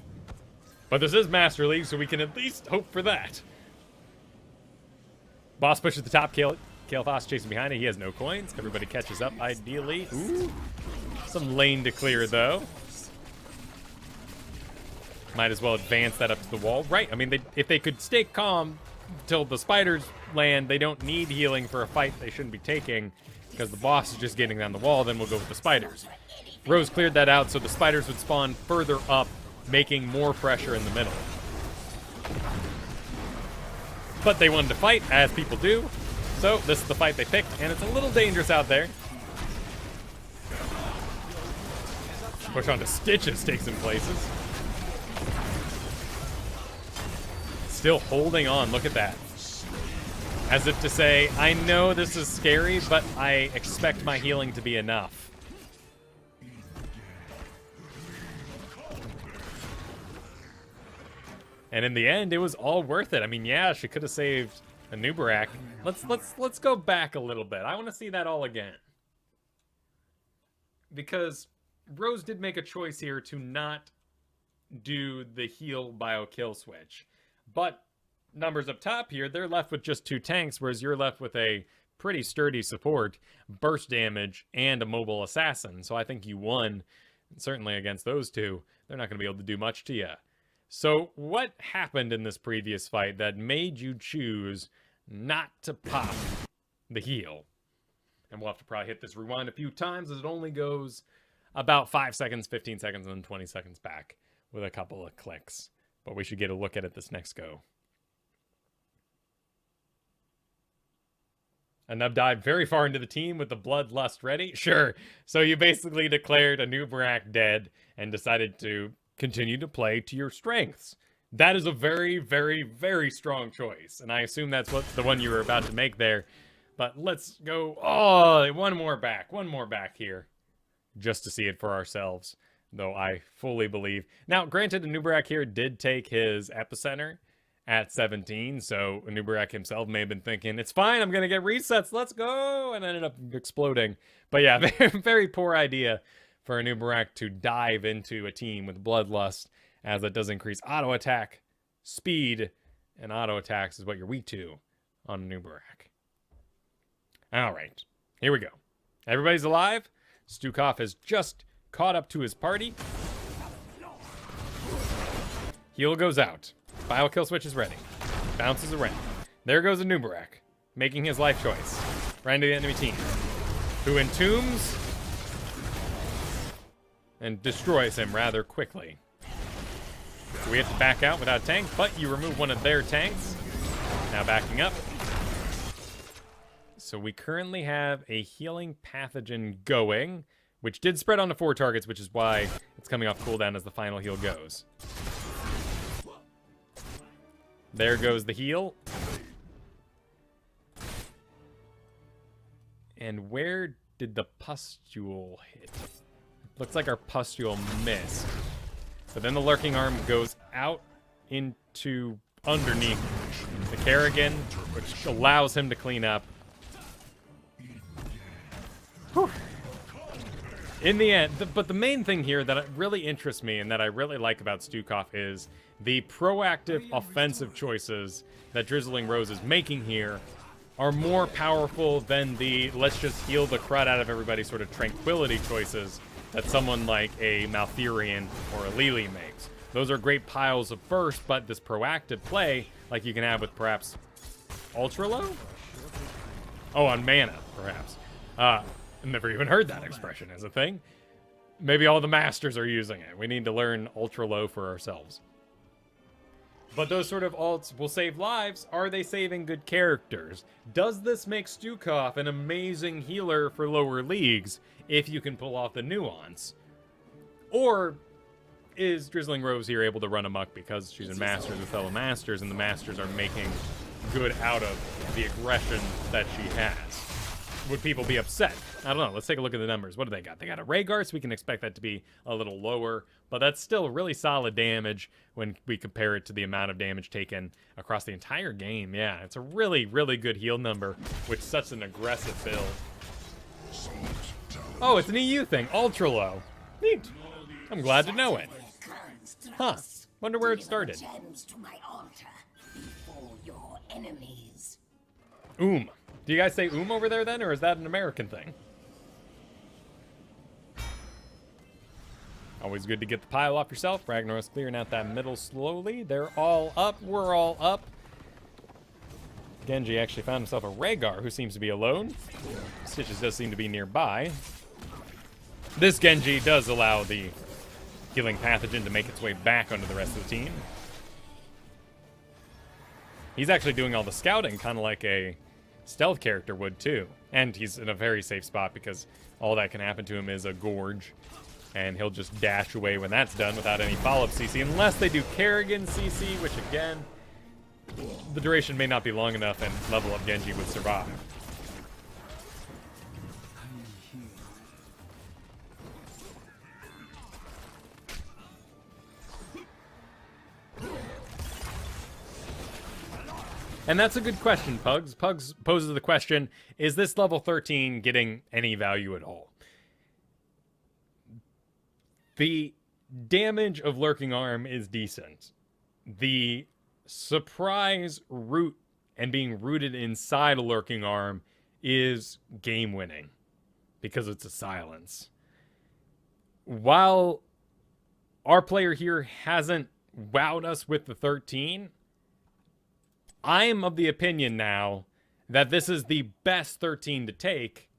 Speaker 1: But this is Master League, so we can at least hope for that. Boss pushes the top, Kael'thas chasing behind it. He has no coins. Everybody catches up, ideally. Ooh, some lane to clear, though. Might as well advance that up to the wall. Right, I mean, if they could stay calm till the spiders land, they don't need healing for a fight they shouldn't be taking, because the boss is just getting down the wall, then we'll go with the spiders. Rose cleared that out so the spiders would spawn further up, making more pressure in the middle. But they wanted to fight, as people do, so this is the fight they picked, and it's a little dangerous out there. Push onto Stitches takes some places. Still holding on, look at that. As if to say, I know this is scary, but I expect my healing to be enough. And in the end, it was all worth it. I mean, yeah, she could have saved a Nubarak. Let's go back a little bit. I want to see that all again. Because Rose did make a choice here to not do the heal bio kill switch. But numbers up top here, they're left with just 2 tanks, whereas you're left with a pretty sturdy support, burst damage, and a mobile assassin. So I think you won, certainly against those two. They're not going to be able to do much to you. So what happened in this previous fight that made you choose not to pop the heal? And we'll have to probably hit this rewind a few times, as it only goes about 5 seconds, 15 seconds, and then 20 seconds back with a couple of clicks. But we should get a look at it this next go. A Nub dived very far into the team with the Bloodlust ready. Sure. So you basically declared a Nubarak dead and decided to continue to play to your strengths. That is a very, very, very strong choice. And I assume that's what the one you were about to make there. But let's go. Oh, one more back here. Just to see it for ourselves. Though I fully believe. Now, granted, Nubarak here did take his epicenter at 17, so Nubarak himself may have been thinking, it's fine, I'm going to get resets, let's go, and ended up exploding. But yeah, very, very poor idea for Nubarak to dive into a team with Bloodlust, as it does increase auto attack, speed, and auto attacks is what you're weak to on Nubarak. Alright, here we go. Everybody's alive. Stukov has just caught up to his party. Heal goes out. Bio kill switch is ready. Bounces around. There goes a Nubarak, making his life choice. Right into the enemy team, who entombs and destroys him rather quickly. So we have to back out without a tank, but you remove one of their tanks. Now backing up. So we currently have a healing pathogen going, which did spread onto 4 targets, which is why it's coming off cooldown as the final heal goes. There goes the heal. And where did the pustule hit? Looks like our pustule missed. But then the lurking arm goes out into underneath the Kerrigan, which allows him to clean up. Whew. In the end, but the main thing here that really interests me and that I really like about Stukov is the proactive offensive choices that Drizzling Rose is making here are more powerful than the let's just heal the crud out of everybody sort of tranquility choices that someone like a Maltherian or a Lili makes. Those are great piles of burst, but this proactive play, like you can have with perhaps Ultra Low? Oh, on mana, perhaps. I've never even heard that expression as a thing. Maybe all the masters are using it. We need to learn Ultra Low for ourselves. But those sort of alts will save lives. Are they saving good characters? Does this make Stukov an amazing healer for lower leagues if you can pull off the nuance? Or is Drizzling Rose here able to run amok because she's in Masters with fellow Masters and the Masters are making good out of the aggression that she has? Would people be upset? I don't know. Let's take a look at the numbers. What do they got? They got a Rhaegar, so we can expect that to be a little lower. But that's still really solid damage when we compare it to the amount of damage taken across the entire game. Yeah, it's a really, really good heal number with such an aggressive build. Oh, it's an EU thing. Ultra Low. Neat. I'm glad to know it. Huh. Wonder where it started. Do you guys say over there then, or is that an American thing? Always good to get the pile off yourself. Ragnar's clearing out that middle slowly. They're all up. We're all up. Genji actually found himself a Rhaegar who seems to be alone. Stitches does seem to be nearby. This Genji does allow the healing pathogen to make its way back onto the rest of the team. He's actually doing all the scouting, kind of like a stealth character would too. And he's in a very safe spot because all that can happen to him is a gorge. And he'll just dash away when that's done without any follow-up CC, unless they do Kerrigan CC, which again, the duration may not be long enough and level up Genji would survive. And that's a good question, Pugs. Pugs poses the question, is this level 13 getting any value at all? The damage of Lurking Arm is decent. The surprise root and being rooted inside a Lurking Arm is game-winning because it's a silence. While our player here hasn't wowed us with the 13, I am of the opinion now that this is the best 13 to take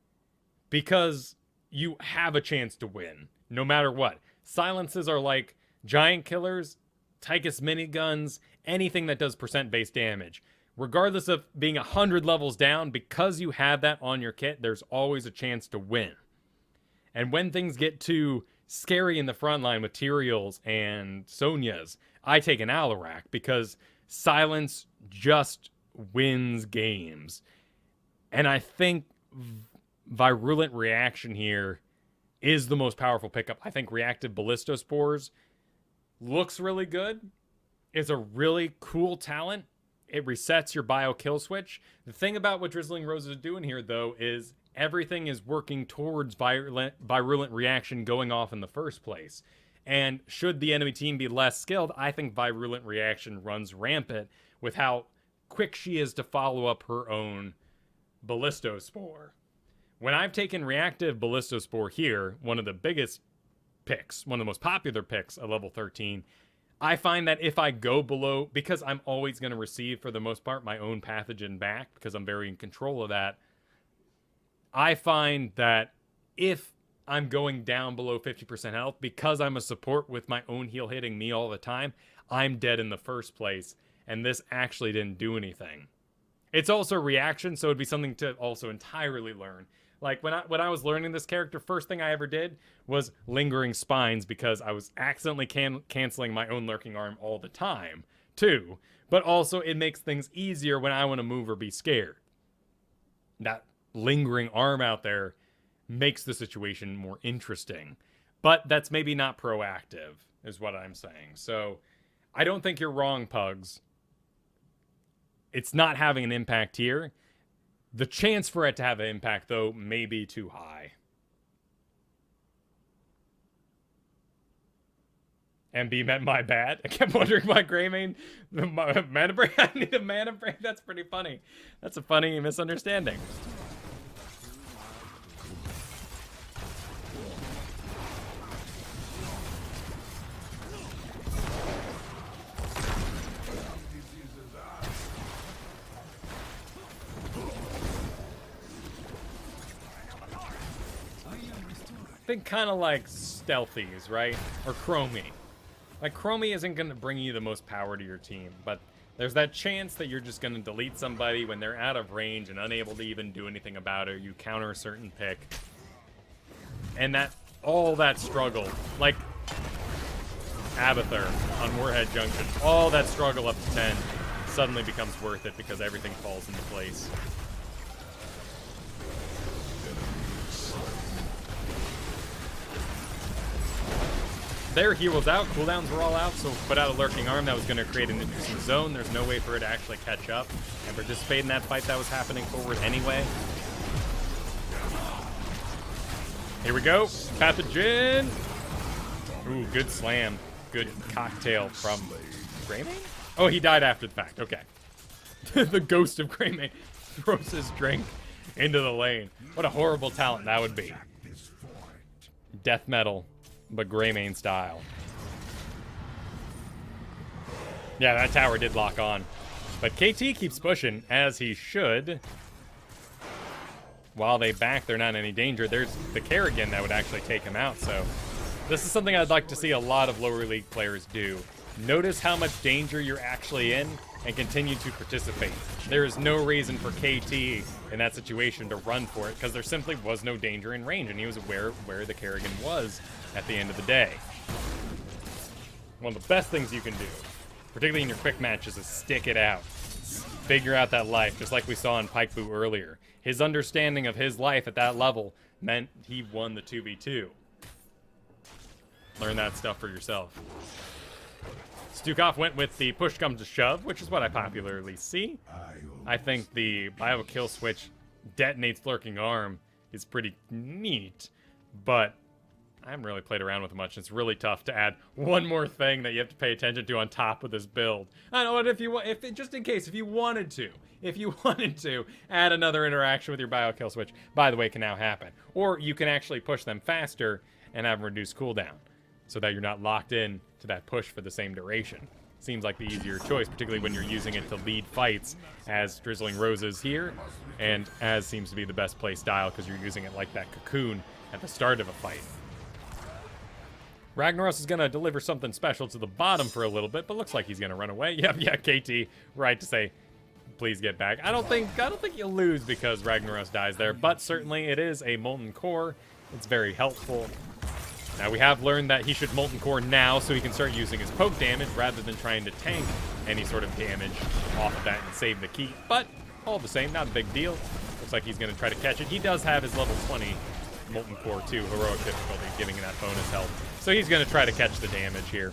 Speaker 1: because you have a chance to win, no matter what. Silences are like giant killers, Tychus miniguns, anything that does percent-based damage. Regardless of being 100 levels down, because you have that on your kit, there's always a chance to win. And when things get too scary in the front line with Tyrael's and Sonya's, I take an Alarak because silence just wins games. And I think Virulent Reaction here is the most powerful pickup. I think Reactive Ballistospores looks really good. It's a really cool talent. It resets your bio kill switch. The thing about what Drizzling Rose is doing here, though, is everything is working towards Virulent Reaction going off in the first place. And should the enemy team be less skilled, I think Virulent Reaction runs rampant with how quick she is to follow up her own Ballistospore. When I've taken Reactive Ballistospore here, one of the biggest picks, one of the most popular picks at level 13, I find that if I go below, because I'm always going to receive, for the most part, my own pathogen back, because I'm very in control of that, I find that if I'm going down below 50% health, because I'm a support with my own heal hitting me all the time, I'm dead in the first place, and this actually didn't do anything. It's also reaction, so it'd be something to also entirely learn. Like, when I was learning this character, first thing I ever did was Lingering Spines, because I was accidentally canceling my own Lurking Arm all the time, too. But also, it makes things easier when I want to move or be scared. That Lingering Arm out there makes the situation more interesting. But that's maybe not proactive, is what I'm saying. So, I don't think you're wrong, Pugs. It's not having an impact here. The chance for it to have an impact, though, may be too high. MB meant my bad. I kept wondering why Greymane... Mana break? I need a mana break? That's pretty funny. That's a funny misunderstanding. Think kind of like Stealthies, right? Or Chromie. Like, Chromie isn't going to bring you the most power to your team, but there's that chance that you're just going to delete somebody when they're out of range and unable to even do anything about it. You counter a certain pick. And all that struggle, like Abathur on Warhead Junction, all that struggle up to 10 suddenly becomes worth it because everything falls into place. Their heal was out, cooldowns were all out, so put out a Lurking Arm that was going to create an interesting zone. There's no way for it to actually catch up and participate in that fight that was happening forward anyway. Here we go. Pathogen. Ooh, good slam. Good cocktail from Greymane? Oh, he died after the fact. Okay. The ghost of Greymane throws his drink into the lane. What a horrible talent that would be. Death metal. but Greymane style. Yeah, that tower did lock on. But KT keeps pushing, as he should. While they back, they're not in any danger. There's the Kerrigan that would actually take him out, so... This is something I'd like to see a lot of lower league players do. Notice how much danger you're actually in, and continue to participate. There is no reason for KT in that situation to run for it, because there simply was no danger in range, and he was aware of where the Kerrigan was at the end of the day. One of the best things you can do, particularly in your quick matches, is stick it out. Figure out that life, just like we saw in Pike Boo earlier. His understanding of his life at that level meant he won the 2v2. Learn that stuff for yourself. Stukov went with the push comes to shove, which is what I popularly see. I think the bio kill switch detonates lurking arm is pretty neat, but I haven't really played around with it much. It's really tough to add one more thing that you have to pay attention to on top of this build. I don't know, just in case, if you wanted to add another interaction with your bio kill switch, by the way, can now happen. Or you can actually push them faster and have them reduce cooldown, so that you're not locked in to that push for the same duration. Seems like the easier choice, particularly when you're using it to lead fights, as Drizzling Roses here, and as seems to be the best play style because you're using it like that cocoon at the start of a fight. Ragnaros is going to deliver something special to the bottom for a little bit, but looks like he's going to run away. Yep, yeah, KT, right to say, please get back. I don't think you'll lose because Ragnaros dies there, but certainly it is a Molten Core. It's very helpful. Now, we have learned that he should Molten Core now so he can start using his poke damage rather than trying to tank any sort of damage off of that and save the keep. But, all the same, not a big deal. Looks like he's going to try to catch it. He does have his level 20 Molten Core 2 heroic difficulty, giving that bonus health. So he's going to try to catch the damage here.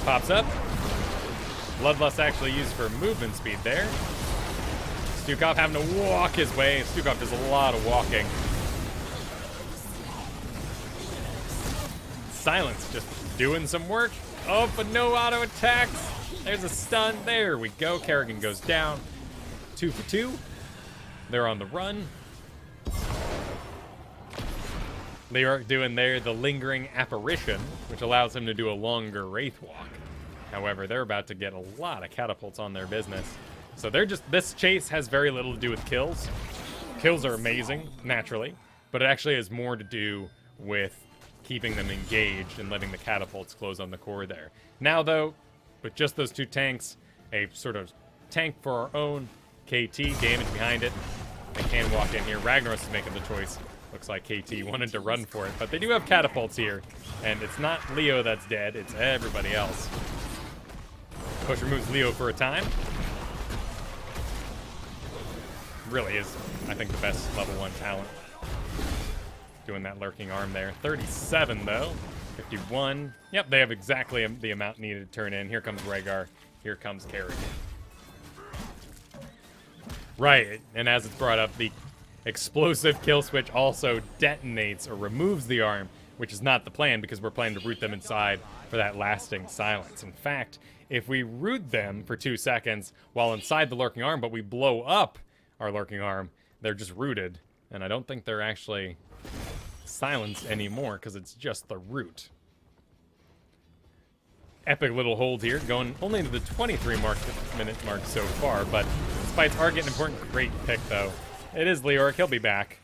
Speaker 1: Pops up. Bloodlust actually used for movement speed there. Stukov having to walk his way. Stukov does a lot of walking. Silence just doing some work. Oh, but no auto attacks. There's a stun. There we go. Kerrigan goes down. 2 for 2. They're on the run. They are doing there the lingering apparition, which allows him to do a longer wraith walk. However, they're about to get a lot of catapults on their business. So they're just, this chase has very little to do with kills. Kills are amazing, naturally, but it actually has more to do with keeping them engaged and letting the catapults close on the core there. Now, though, with just those two tanks, a sort of tank for our own, KT, damage behind it, they can walk in here. Ragnaros is making the choice. Looks like KT wanted to run for it, but they do have catapults here, and it's not Leo that's dead, it's everybody else. Push removes Leo for a time. Really is, I think, the best level 1 talent. Doing that lurking arm there. 37, though. 51. Yep, they have exactly the amount needed to turn in. Here comes Rhaegar. Here comes Kerrigan. Right, and as it's brought up, the explosive kill switch also detonates or removes the arm, which is not the plan because we're planning to root them inside for that lasting silence. In fact, if we root them for 2 seconds while inside the lurking arm, but we blow up our lurking arm, they're just rooted, and I don't think they're actually silenced anymore because it's just the root. Epic little hold here, going only to the 23-minute mark so far, but spites are getting important. Great pick, though. It is Leoric. He'll be back.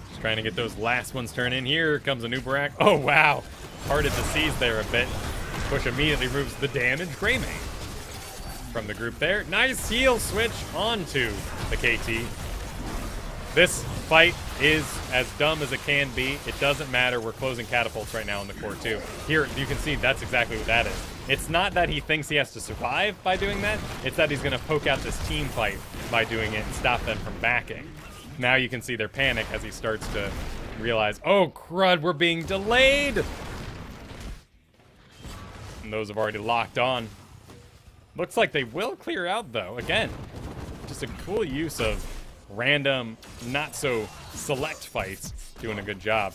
Speaker 1: Just trying to get those last ones turned in. Here comes a new Barak. Oh, wow. Parted the seas there a bit. Push immediately removes the damage. Greymane from the group there. Nice heal switch onto the KT. This fight is as dumb as it can be. It doesn't matter. We're closing catapults right now in the core too. Here, you can see that's exactly what that is. It's not that he thinks he has to survive by doing that. It's that he's going to poke out this team fight by doing it and stop them from backing. Now you can see their panic as he starts to realize, oh, crud, we're being delayed. And those have already locked on. Looks like they will clear out, though. Again, just a cool use of random, not so select fights. Doing a good job.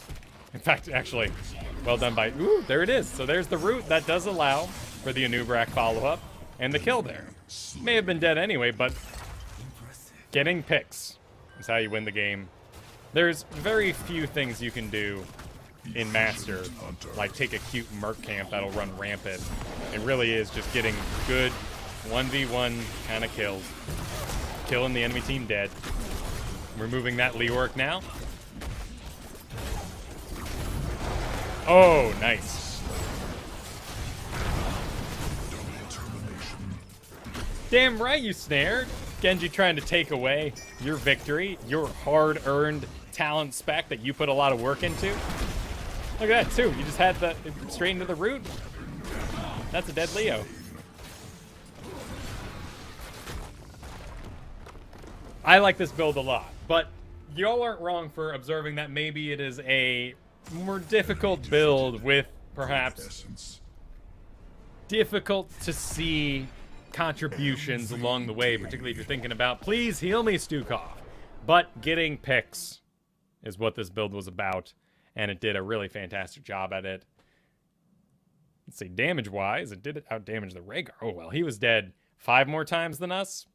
Speaker 1: In fact, actually, well done by, ooh, there it is. So there's the root that does allow for the Anubrak follow-up and the kill there. May have been dead anyway, but getting picks. is how you win the game. There's very few things you can do in Master, like take a cute merc camp that'll run rampant. It really is just getting good 1v1 kind of kills. Killing the enemy team dead. Removing that Leoric now. Oh, nice. Damn right you snared. Genji trying to take away your victory, your hard-earned talent spec that you put a lot of work into. Look at that, too. You just had the straight into the root. That's a dead Leo. I like this build a lot, but y'all aren't wrong for observing that maybe it is a more difficult build with perhaps difficult to see contributions along the way, particularly if you're thinking about, please heal me, Stukov. But getting picks is what this build was about, and it did a really fantastic job at it. Let's see, damage-wise, it did out-damage the Rhaegar. Oh, well, he was dead 5 more times than us,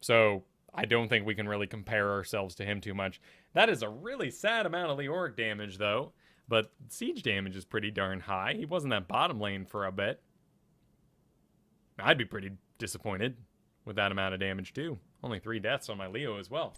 Speaker 1: so I don't think we can really compare ourselves to him too much. That is a really sad amount of Leoric damage, though, but siege damage is pretty darn high. He wasn't that bottom lane for a bit. I'd be pretty disappointed with that amount of damage, too. Only 3 deaths on my Leo as well.